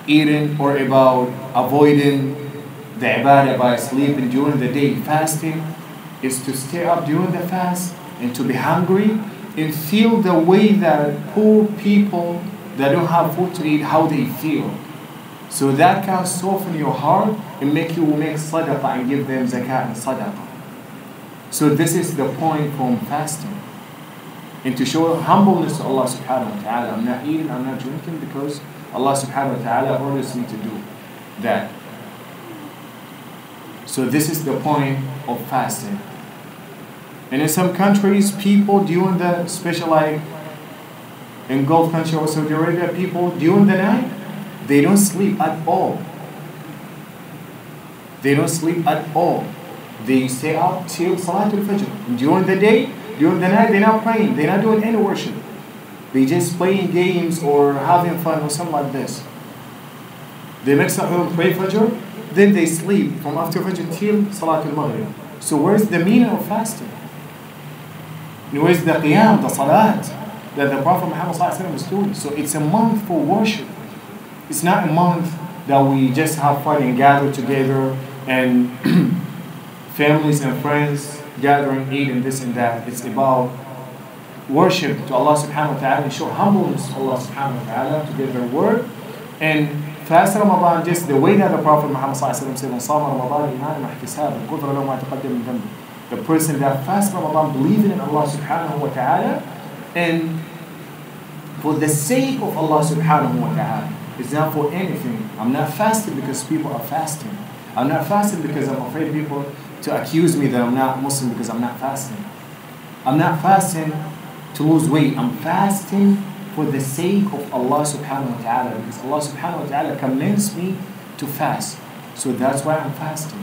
Speaker 1: eating or about avoiding the ibadah by sleeping during the day. Fasting is to stay up during the fast and to be hungry and feel the way that poor people that don't have food to eat, how they feel. So that can soften your heart and make you make sadaqah and give them zakat and sadaqah. So this is the point from fasting. And to show humbleness to Allah subhanahu wa ta'ala. I'm not eating, I'm not drinking because Allah subhanahu wa ta'ala orders me to do that. So this is the point of fasting. And in some countries, people during the, especially like in Gulf country or Saudi Arabia, people during the night, they don't sleep at all. They don't sleep at all. They stay up till Salatul Fajr. And during the day, during the night, they're not praying. They're not doing any worship. They just playing games or having fun or something like this. They make Sahur and pray Fajr, then they sleep from after Fajr till Salatul Maghrib. So where's the meaning of fasting? And where's the Qiyam, the Salat that the Prophet Muhammad was doing? So it's a month for worship. It's not a month that we just have fun and gather together and families and friends gathering, eating this and that. It's about worship to Allah subhanahu wa ta'ala and show humbleness to Allah subhanahu wa ta'ala to get their word. And fast Ramadan, just the way that the Prophet Muhammad said, "Sama Ramadan iman wa ihtisab, ghufira lahu ma taqaddama min dhanbi." The person that fasts Ramadan believing in Allah subhanahu wa ta'ala and for the sake of Allah subhanahu wa ta'ala. It's not for anything. I'm not fasting because people are fasting. I'm not fasting because I'm afraid people to accuse me that I'm not Muslim because I'm not fasting. I'm not fasting to lose weight. I'm fasting for the sake of Allah subhanahu wa ta'ala because Allah subhanahu wa ta'ala commands me to fast. So that's why I'm fasting.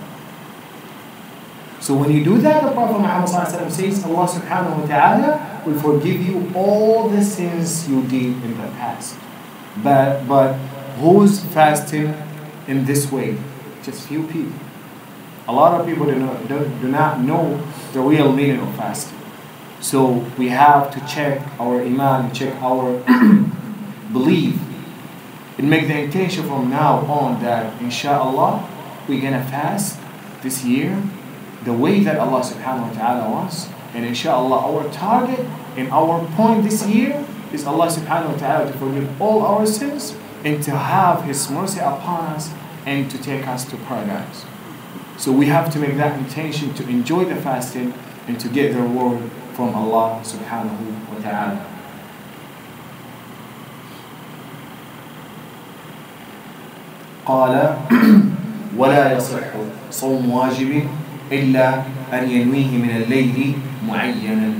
Speaker 1: So when you do that, the Prophet Muhammad says, Allah subhanahu wa ta'ala will forgive you all the sins you did in the past. But who's fasting in this way? Just few people. A lot of people do not know the real meaning of fasting. So we have to check our iman, check our belief, and make the intention from now on that inshallah we're gonna fast this year the way that Allah subhanahu wa ta'ala wants. And inshallah our target and our point this year is Allah subhanahu wa ta'ala to forgive all our sins and to have His mercy upon us and to take us to paradise. So we have to make that intention to enjoy the fasting and to get the reward from Allah subhanahu wa ta'ala. قال ولا يصح صوم واجب إلا أن ينويه من الليل معينا.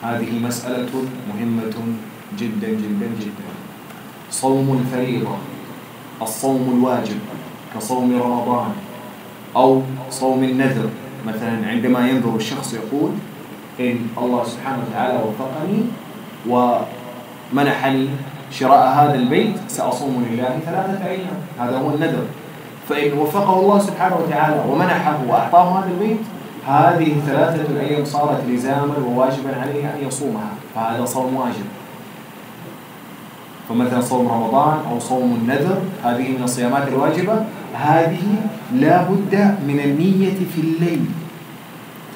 Speaker 1: هذه مسألة مهمة جدا جدا جدا. صوم الفريضة، الصوم الواجب كصوم رمضان أو صوم النذر، مثلا عندما ينذر الشخص يقول إن الله سبحانه وتعالى وفقني ومنحني شراء هذا البيت سأصوم لله 3 أيام، هذا هو النذر. فإن وفقه الله سبحانه وتعالى ومنحه وأعطاه هذا البيت، هذه 3 أيام صارت لزاما وواجبا عليه أن يصومها، فهذا صوم واجب. فمثلا صوم رمضان أو صوم النذر، هذه من الصيامات الواجبة، هذه لا بد من النية في الليل،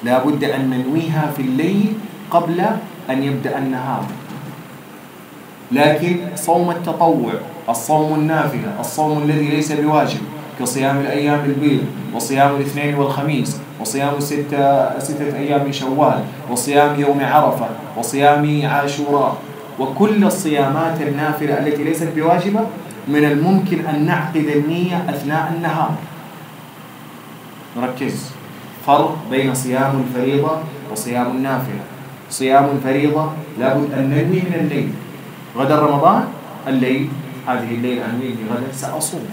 Speaker 1: لا بد أن ننويها في الليل قبل أن يبدأ النهار. لكن صوم التطوع، الصوم النافلة، الصوم الذي ليس بواجب كصيام الأيام البيض وصيام الاثنين والخميس وصيام 6 أيام من شوال وصيام يوم عرفة وصيام عاشوراء وكل الصيامات النافلة التي ليست بواجبة، من الممكن أن نعقد النية أثناء النهار. نركز، فرق بين صيام الفريضة وصيام النافلة. صيام الفريضة لابد أن ننوي من الليل، غدا رمضان الليل، هذه الليل أنوي غدا سأصوم،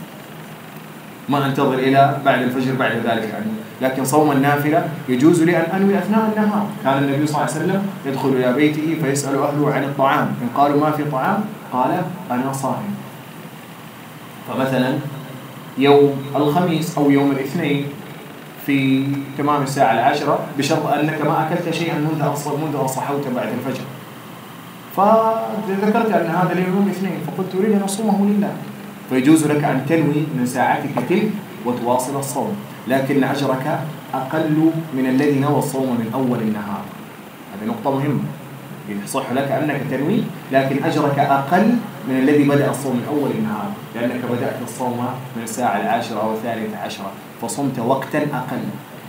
Speaker 1: ما أنتظر إلى بعد الفجر بعد ذلك أنوي. لكن صوم النافلة يجوز لي أن أنوي أثناء النهار. كان النبي صلى الله عليه وسلم يدخل إلى بيته فيسأل أهله عن الطعام، إن قالوا ما في طعام قال أنا صائم. فمثلا يوم الخميس أو يوم الاثنين في تمام الساعة 10 بشرط أنك ما أكلت شيئا منذ أصحوت بعد الفجر، فذكرت أن هذا اليوم يوم الاثنين فقلت أريد أن أصومه لله، فيجوز لك أن تنوي من ساعتك تلك وتواصل الصوم، لكن أجرك أقل من الذي نوى الصوم من أول النهار. هذه نقطة مهمة، يصح لك أنك تنوي لكن أجرك أقل من الذي بدأ الصوم من أول النهار، لأنك بدأت الصوم من الساعة 10 أو 13 فصمت وقتا أقل،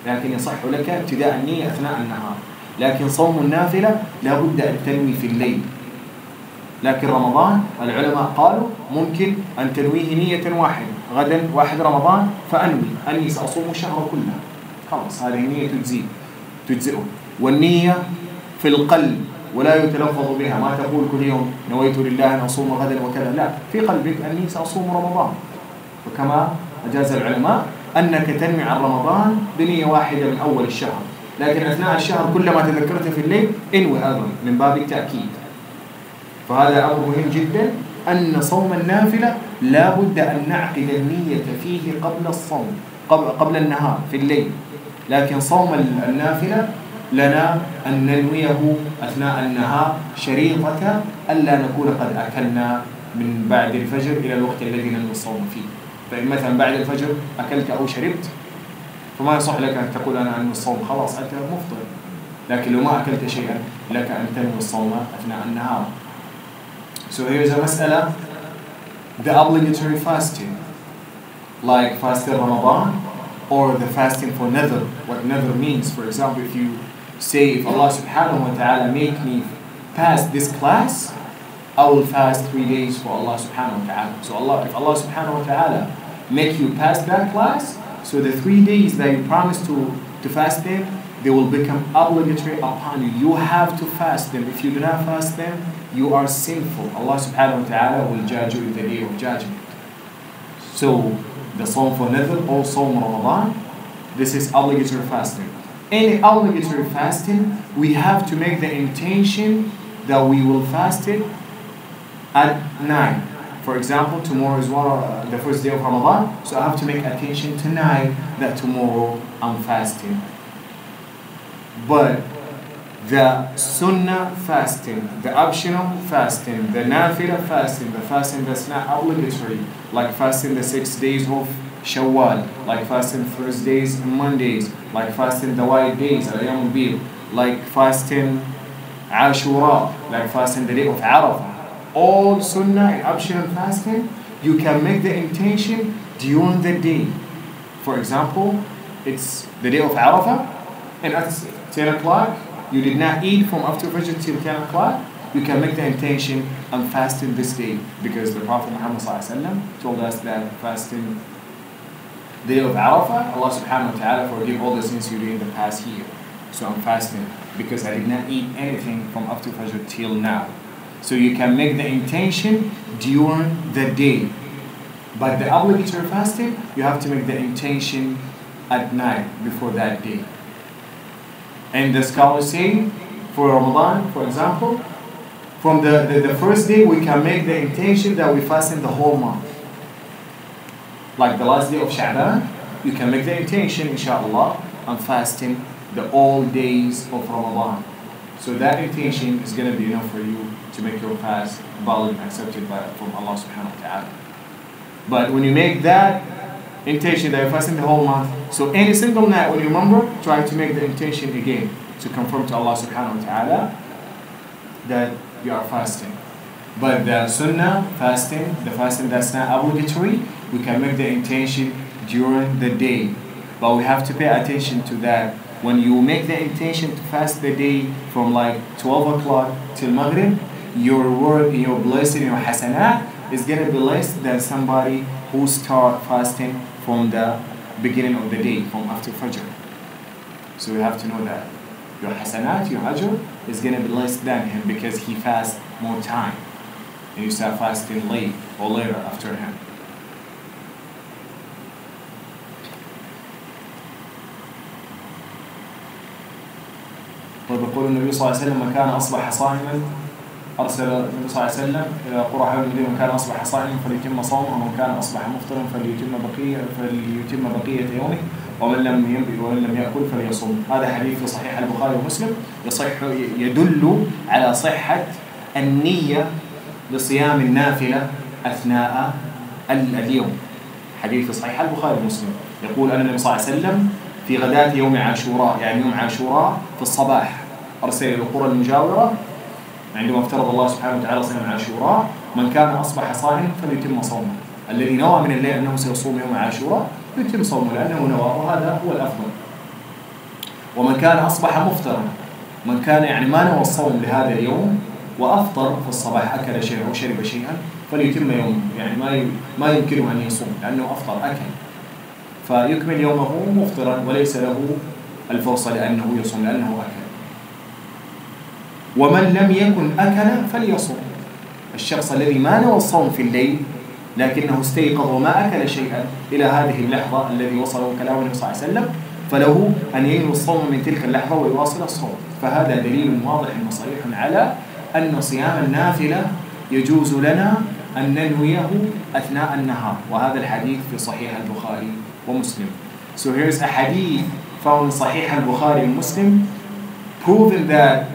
Speaker 1: لكن يصح لك ابتداء النية أثناء النهار. لكن صوم النافلة لا بد أن تنوي في الليل. لكن رمضان العلماء قالوا ممكن أن تنويه نية واحدة، غدا 1 رمضان أني سأصوم الشهر كله، خلاص هذه النية تجزئه. والنية في القلب ولا يتلفظ بها، ما تقول كل يوم نويت لله أن أصوم غدا وكذا، لا، في قلبك أني سأصوم رمضان. وكما أجاز العلماء أنك تنوي عن رمضان بنية واحدة من أول الشهر، لكن أثناء الشهر كلما تذكرت في الليل انوي أيضا من باب التأكيد. فهذا أمر مهم جدا، أن صوم النافلة لا بد أن نعقد النية فيه قبل الصوم، قبل النهار في الليل. لكن صوم النافلة لنا أن ننويه أثناء النهار شريطة ألا نكون قد أكلنا من بعد الفجر إلى الوقت الذي ننوي الصوم فيه. فإن مثلا بعد الفجر أكلت أو شربت فما يصح لك أن تقول أنا أنوي الصوم، خلاص أنت مفطر. لكن لو ما أكلت شيئا لك أن تنوي الصوم أثناء النهار. So here's a mas'ala, the obligatory fasting, like fasting Ramadan or the fasting for nadhr. What nadhr means, for example, if you say, if Allah subhanahu wa ta'ala make me pass this class, I will fast 3 days for Allah subhanahu wa ta'ala. So if Allah subhanahu wa ta'ala make you pass that class, so the 3 days that you promised to fast them, they will become obligatory upon you. You have to fast them. If you do not fast them, you are sinful. Allah subhanahu wa ta'ala will judge you in the day of judgment. So the Sawm for Nadhr or Sawm Ramadan, this is obligatory fasting. Any obligatory fasting, we have to make the intention that we will fast it at night. For example, tomorrow is the first day of Ramadan, so I have to make attention tonight that tomorrow I'm fasting. But the sunnah fasting, the optional fasting, the nafila fasting, the fasting that's not obligatory, like fasting the 6 days of Shawwal, like fasting Thursdays and Mondays, like fasting the white days, al-Yawm al-Bid, like fasting Ashura, like fasting the day of Arafah. All sunnah and optional fasting, you can make the intention during the day. For example, it's the day of Arafah, and at 10 o'clock, you did not eat from after Fajr till 10 o'clock, you can make the intention, I'm fasting this day, because the Prophet Muhammad ﷺ told us that fasting the day of Arafah, Allah subhanahu wa ta'ala forgive all the sins you did in the past year. So I'm fasting because I did not eat anything from after Fajr till now. So you can make the intention during the day. But the obligatory fasting, you have to make the intention at night before that day. And the scholars say, for Ramadan, for example, from the first day, we can make the intention that we fasting the whole month. Like the last day of Sha'ban, you can make the intention, inshallah, I'm fasting the all days of Ramadan. So that intention is going to be enough for you to make your fast valid and accepted from Allah subhanahu wa ta'ala. But when you make that intention that you're fasting the whole month, so any single night when you remember, try to make the intention again to confirm to Allah subhanahu wa ta'ala that you are fasting. But the sunnah fasting, the fasting that's not obligatory, we can make the intention during the day. But we have to pay attention to that. When you make the intention to fast the day from like 12 o'clock till Maghrib, your reward, your blessing, your hasanat is going to be less than somebody who start fasting from the beginning of the day, from after Fajr. So you have to know that. Your hasanat, your ajr, is going to be less than him because he fasts more time. And you start fasting late or later after him. ويقول النبي صلى الله عليه وسلم من كان أصبح صائما أرسل النبي صلى الله عليه وسلم إلى قرى حول المدينة من كان أصبح صائما فليتم صومه ومن كان أصبح مفطرا فليتم بقية يومه ومن لم يأكل فليصوم. هذا حديث في صحيح البخاري ومسلم يدل على صحة النية لصيام النافلة أثناء اليوم. حديث في صحيح البخاري ومسلم يقول أن النبي صلى الله عليه وسلم في غداة يوم عاشوراء، يعني يوم عاشوراء في الصباح، أرسل إلى القرى المجاورة عندما افترض الله سبحانه وتعالى صيام عاشوراء من كان أصبح صائما فليتم صومه. الذي نوى من الليل أنه سيصوم يوم عاشوراء يتم صومه لأنه نوى، وهذا هو الأفضل. ومن كان أصبح مفطرا، من كان يعني ما نوى الصوم لهذا اليوم وأفطر في الصباح، أكل شيئا أو شرب شيئا، فليتم يومه، يعني ما يمكنه أن يصوم لأنه أفطر أكل، فيكمل يومه مفطرا وليس له الفرصة لأنه يصوم لأنه أكل. ومن لم يكن أكل فليصوم. الشخص الذي ما نوى الصوم في الليل لكنه استيقظ وما أكل شيئا إلى هذه اللحظة الذي وصله كلام النبي صلى الله عليه وسلم، فله أن ينوي الصوم من تلك اللحظة ويواصل الصوم. فهذا دليل واضح وصريح على أن صيام النافلة يجوز لنا أن ننويه أثناء النهار، وهذا الحديث في صحيح البخاري ومسلم. So here's a hadith found in Sahih al-Bukhari and Muslim proving that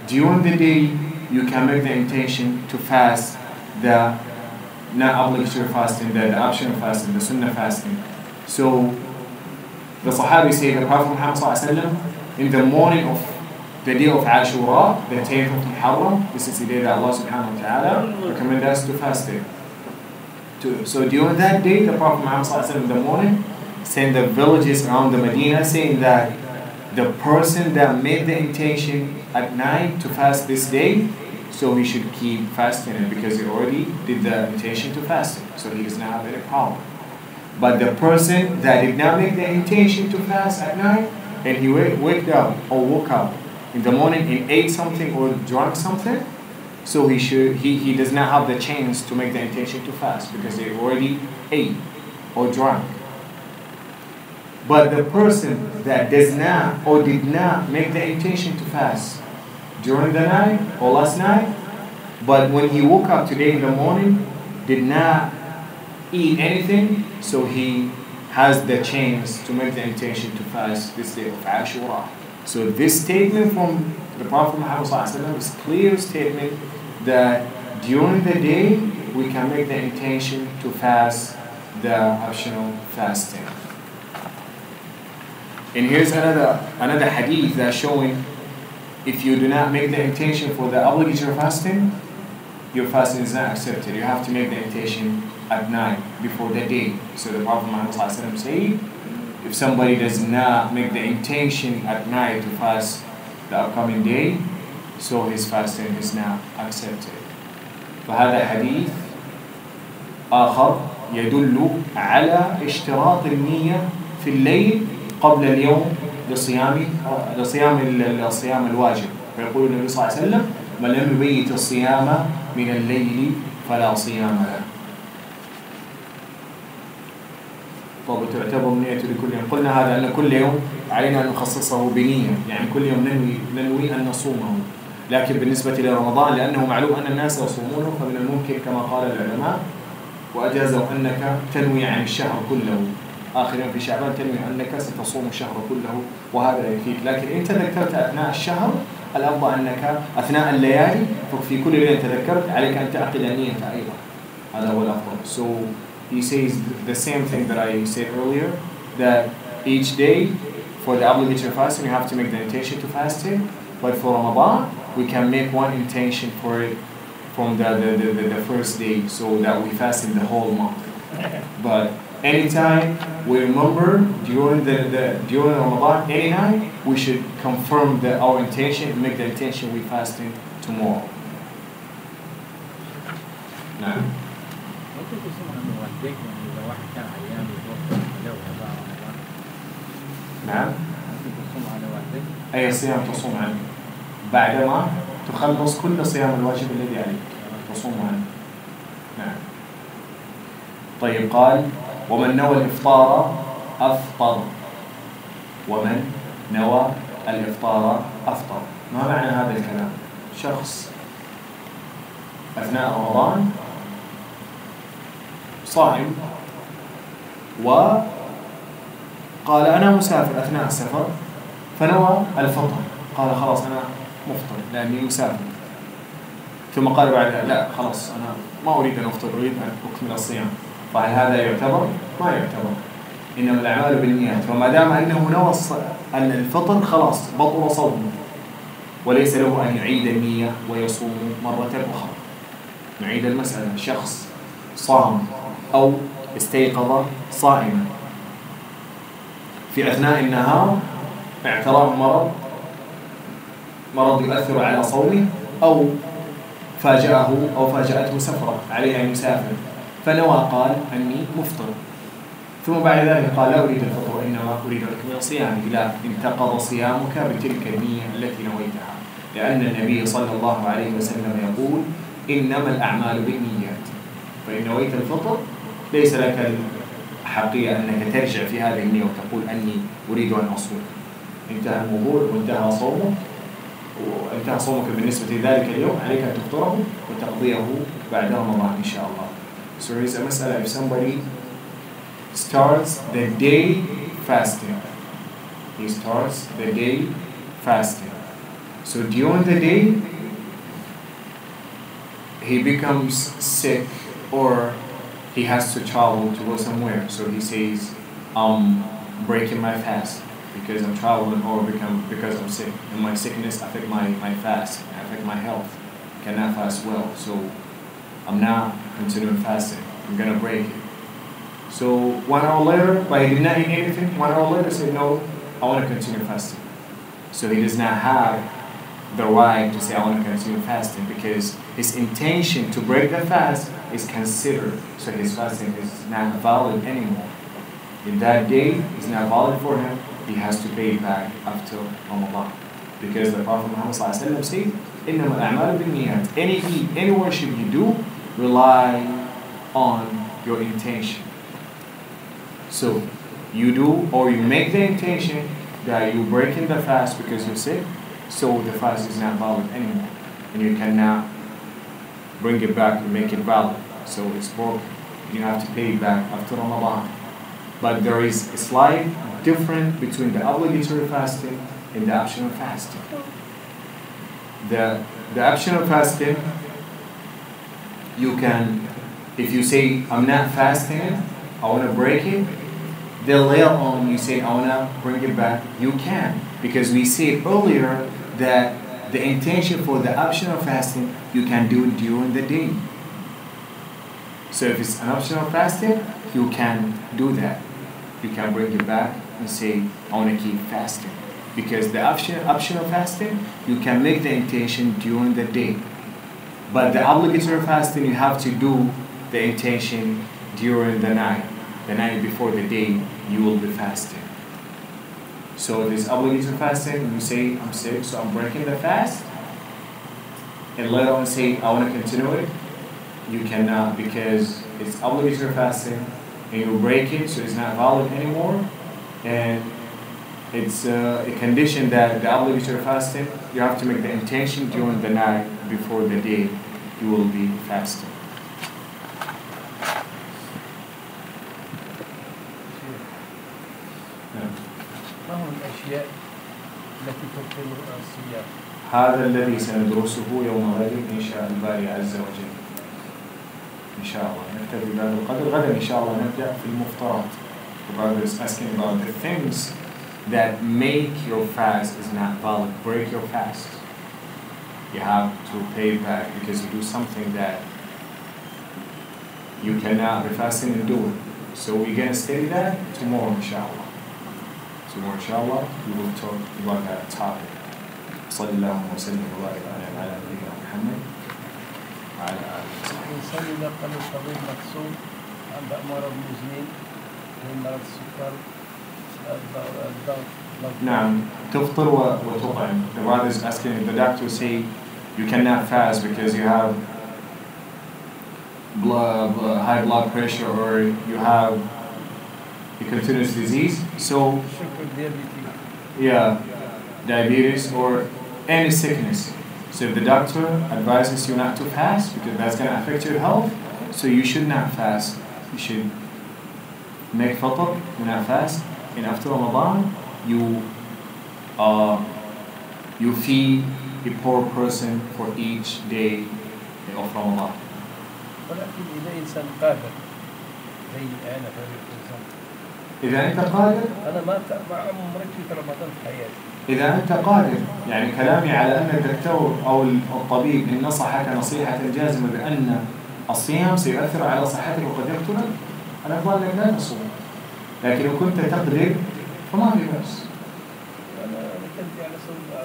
Speaker 1: during the day you can make the intention to fast the not obligatory fasting, the optional fasting, the sunnah fasting. So the Sahabi say the Prophet Muhammad ﷺ in the morning of the day of Ashura, the 10th of Muharram, this is the day that Allah subhanahu wa ta'ala recommended us to fast it. So during that day, the Prophet Muhammad ﷺ in the morning sent the villages around the Medina saying that the person that made the intention at night to fast this day, so he should keep fasting it because he already did the intention to fast it, so he does not have any problem. But the person that did not make the intention to fast at night and he woke up in the morning and ate something or drank something, so he does not have the chance to make the intention to fast because they already ate or drank. But the person that does not or did not make the intention to fast during the night or last night, but when he woke up today in the morning, did not eat anything, so he has the chance to make the intention to fast this day of Ashura. So this statement from the Prophet Muhammad ﷺ is a clear statement that during the day we can make the intention to fast the optional fasting. And here's another hadith that's showing if you do not make the intention for the obligatory fasting, your fasting is not accepted. You have to make the intention at night before the day. So the Prophet Muhammad said, if somebody does not make the intention at night to fast the upcoming day, so his fasting is not accepted. فهذا حديث آخر يدل على اشتراط النية في الليل قبل اليوم لصيام الصيام الواجب. فيقول النبي صلى الله عليه وسلم: من لم يبيت الصيام من الليل فلا صيام له. طب تعتبر النية لكل يوم؟ قلنا هذا أن كل يوم علينا أن نخصصه بنية، يعني كل يوم ننوي أن نصومه. لكن بالنسبة لرمضان لأنه معلوم أن الناس يصومونه، فمن الممكن كما قال العلماء وأجازوا أنك تنوي عن الشهر كله، آخر يوم في شعبان تنوي أنك ستصوم الشهر كله، وهذا يكفيك. لكن إن تذكرت أثناء الشهر الأفضل أنك أثناء الليالي في كل ليلة تذكرت عليك أن تعقد النية أيضا، هذا هو الأفضل. So he says the same thing that I said earlier, that each day for the obligatory fasting you have to make the intention to fast it, but for Ramadan we can make one intention for it from the first day, so that we fast in the whole month. But anytime we remember during during Ramadan, any night we should confirm our intention, make the intention we fasting tomorrow. نعم.
Speaker 2: ممكن تصوم عن والديك يعني إذا واحد كان عيان وتوفى له هذا رمضان.
Speaker 1: نعم.
Speaker 2: ممكن تصوم على والديك.
Speaker 1: أي صيام تصوم عنه؟ بعدما تخلص كل صيام الواجب الذي عليك تصوم عنه. نعم. طيب قال: ومن نوى الإفطار أفطر. ومن نوى الإفطار أفطر. ما معنى هذا الكلام؟ شخص أثناء رمضان صائم وقال أنا مسافر أثناء السفر، فنوى الفطر، قال خلاص أنا مفطر لأني مسافر، ثم قال بعد لا خلاص أنا ما أريد أن أفطر، أريد أن أكمل الصيام، فهل هذا يعتبر؟ ما يعتبر، إنما الأعمال بالنيات. وما دام أنه نوى الفطر خلاص بطل صومه، وليس له أن يعيد النية ويصوم مرة أخرى. نعيد المسألة: شخص صام أو استيقظ صائما في أثناء النهار، اعتراه مرض يؤثر على صومه، أو فاجأته سفرة عليه أن يسافر، فنوى قال أني مفطر، ثم بعد ذلك قال لا أريد الفطر وإنما أريد أكمل صيامي، لا، انتقض صيامك بتلك النية التي نويتها، لأن النبي صلى الله عليه وسلم يقول: إنما الأعمال بالنيات، فإن نويت الفطر ليس لك الحقية أنك ترجع في هذه النية وتقول أني أريد أن أصوم. انتهى الموضوع وانتهى صومك، وانتهى صومك بالنسبة لذلك اليوم، عليك أن تفطره وتقضيه بعد رمضان إن شاء الله. So there is a مسألة: if somebody starts the day fasting, he starts the day fasting, so during the day he becomes sick or he has to travel to go somewhere, so he says, I'm breaking my fast because I'm traveling, or because I'm sick, and my sickness affect my fast, affect my health, cannot fast well, so I'm not continuing fasting, I'm gonna break it. So 1 hour later, but he did not eat anything, 1 hour later said, no, I want to continue fasting. So he does not have the right to say I want to continue fasting, because his intention to break the fast is considered, so his fasting is not valid anymore. In that day, it's not valid for him, he has to pay it back after Ramadan. Because the Prophet Muhammad said, إِنَّمَا الْأَعْمَالُ بِالنِّيَّاتِ. Any eat, any worship you do, rely on your intention. So you do, or you make the intention that you're breaking the fast because you're sick, so the fast is not valid anymore, and you cannot bring it back and make it valid, so it's broken. You have to pay it back after Ramadan. But there is a slight difference between the obligatory fasting and the optional fasting. The optional fasting, you can, if you say I'm not fasting, I want to break it, then later on you say I want to bring it back, you can, because we said earlier that the intention for the optional fasting you can do it during the day. So if it's an optional fasting, you can do that. You can bring it back and say, I want to keep fasting. Because the optional fasting, you can make the intention during the day. But the obligatory fasting, you have to do the intention during the night before the day you will be fasting. So this obligatory fasting, you say, I'm sick, so I'm breaking the fast. And later on say, I want to continue it. You cannot, because it's obligatory fasting and you break it, so it's not valid anymore. And it's a condition that the obligatory fasting, you have to make the intention during the night before the day you will be fasting.
Speaker 4: ما هو الأشياء التي تبطل الصيام؟
Speaker 1: هذا الذي سندرسه يوم غد إن شاء الباري عز وجل. إن شاء الله نكتفي بهذا القدر. غدا إن شاء الله نبدأ في المفطرات. The brother is asking about the things that make your fast is not valid, break your fast. You have to pay back because you do something that you cannot be fasting and do it. So we're going to study that tomorrow, inshallah. Tomorrow, inshallah, we will talk about that topic. صلى الله وسلم وبارك على نبينا محمد وعلى آله وصحبه.
Speaker 4: الإنسان إذا قال الطبيب مقصود عند أمراض مزمن من مرض السكر الضغط.
Speaker 1: نعم تفطر وتطعم. The brother is asking if the doctor say you cannot fast because you have high blood pressure or you have a continuous disease. So yeah, diabetes or any sickness. So if the doctor advises you not to fast because that's going to affect your health, so you should not fast. You should make fitr, do not fast. And after Ramadan, you feed a poor person for each day of Ramadan.
Speaker 4: ولكن إذا إنسان قادر زي أنا كإنسان.
Speaker 1: إذا أنت قادر.
Speaker 4: أنا ما عمري في رمضان في حياتي.
Speaker 1: إذا أنت قادر، يعني كلامي على أن الدكتور أو الطبيب إن نصحك نصيحة جازمة بأن الصيام سيؤثر على صحتك وقد يقتلك، أنا أفضل لك لا تصوم. لكن لو كنت تقدر فما في بأس.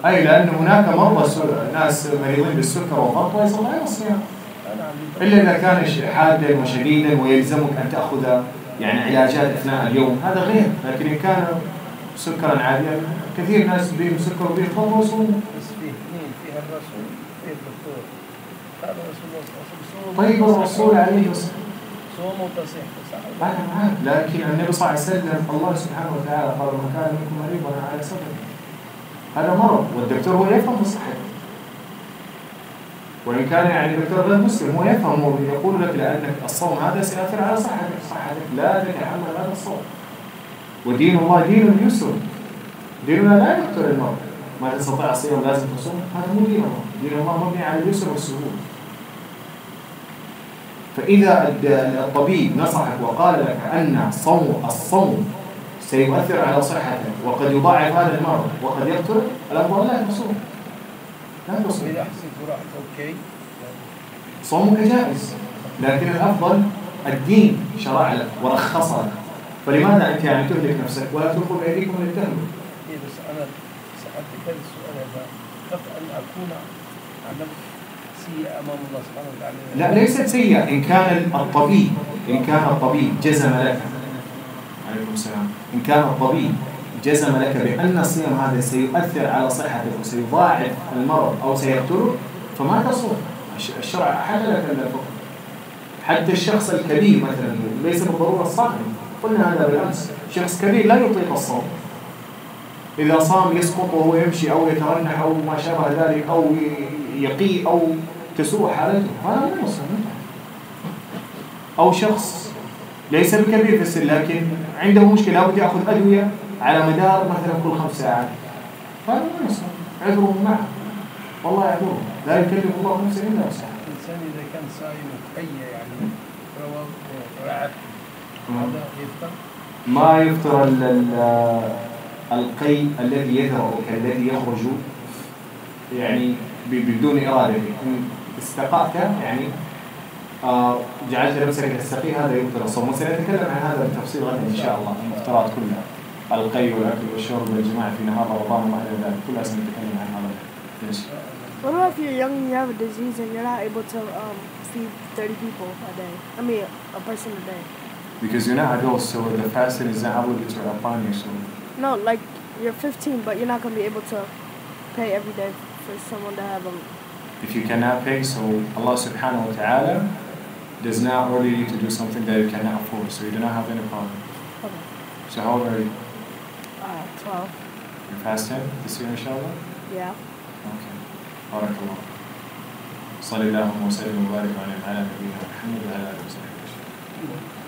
Speaker 1: أي لأن هناك مرضى ناس مريضين بالسكر والضغط ويصل على الصيام. إلا إذا كان حادا وشديدا ويلزمك أن تأخذ يعني علاجات أثناء اليوم هذا غير. لكن إن كان سكرا عاديا كثير ناس بهم سكر وبهم ضغط ويصوموا.
Speaker 4: بس فيه الرسول فيه الدكتور قال رسول الله صلى الله عليه وسلم.
Speaker 1: طيب الرسول عليه الصلاة
Speaker 4: صوموا تصح.
Speaker 1: أنا معك، لكن النبي صلى الله عليه وسلم الله سبحانه وتعالى قال من كان منكم مريضا على سفر هذا مرض والدكتور هو يفهم الصحة. وإن كان يعني دكتور غير مسلم هو يفهم ويقول لك لأنك الصوم هذا سيأثر على صحتك لا تتحمل هذا الصوم. ودين الله دين يسر، ديننا لا يقتل المرض. ما تستطيع الصيام لازم تصوم، هذا مو دين الله. دين الله مبني على اليسر والسهول. فإذا الطبيب نصحك وقال لك أن الصوم سيؤثر على صحتك وقد يضاعف هذا المرض وقد يقتل، الأفضل لا تصوم. لا تصوم.
Speaker 4: إذا حسيت براحة أوكي.
Speaker 1: صومك جائز، لكن الأفضل الدين شرع لك ورخص لك. فلماذا أنت يعني تهلك نفسك ولا تلقوا بأيديكم للتهلكة؟
Speaker 4: إيه بس أنا سألتك هذا السؤال هذا خاف أن أكون عملت سيئة أمام الله سبحانه وتعالى.
Speaker 1: لا ليست سيئة إن كان الطبيب جزم لك. عليكم السلام. إن كان الطبيب جزم لك بأن الصيام هذا سيؤثر على صحتك وسيضاعف المرض أو سيقتلك فما تصوم. الشرع أحل لك الفطر. حتى الشخص الكبير مثلا ليس بالضرورة الصائم، قلنا هذا بالأمس، شخص كبير لا يطيق الصوم إذا صام يسقط وهو يمشي أو يترنح أو ما شابه ذلك أو يقي أو تسوء حالته، هذا لا يصوم. أو شخص ليس بكبير في السن لكن عنده مشكلة لابد يأخذ أدوية على مدار مثلا كل 5 ساعات، هذا لا يصوم. عذره معه والله يعذره، لا يكلف الله نفسا إلا وسعها.
Speaker 4: الإنسان إذا كان صايم وحية يعني رعت هذا يفطر؟
Speaker 1: ما يفطر القي الذي يذرأ كالذي يخرج يعني بدون إرادة. إن استقأت يعني جعلت نفسك تستقي هذا يبطل الصوم، وسنتكلم عن هذا بالتفصيل غدا إن شاء الله. المفطرات كلها، القي والأكل والشرب والجماع في نهار رمضان وما إلى ذلك كلها سنتكلم عن هذا. Yes.
Speaker 5: What about if you're young and you have a disease and you're not able to feed 30 people a day? I mean, a person a day.
Speaker 1: Because you're not adults, so the fasting is not obligatory upon you. So.
Speaker 5: No, like you're 15, but you're not going to be able to pay every day for someone to have them.
Speaker 1: If you cannot pay, so Allah subhanahu wa ta'ala does not order you to do something that you cannot afford, so you do not have any problem.
Speaker 5: Okay.
Speaker 1: So how old are you?
Speaker 5: 12.
Speaker 1: You're fasting this year, inshallah?
Speaker 5: Yeah.
Speaker 1: Okay. بارك الله. صلى الله وسلم وبارك على نبينا محمد وعلى آله وصحبه.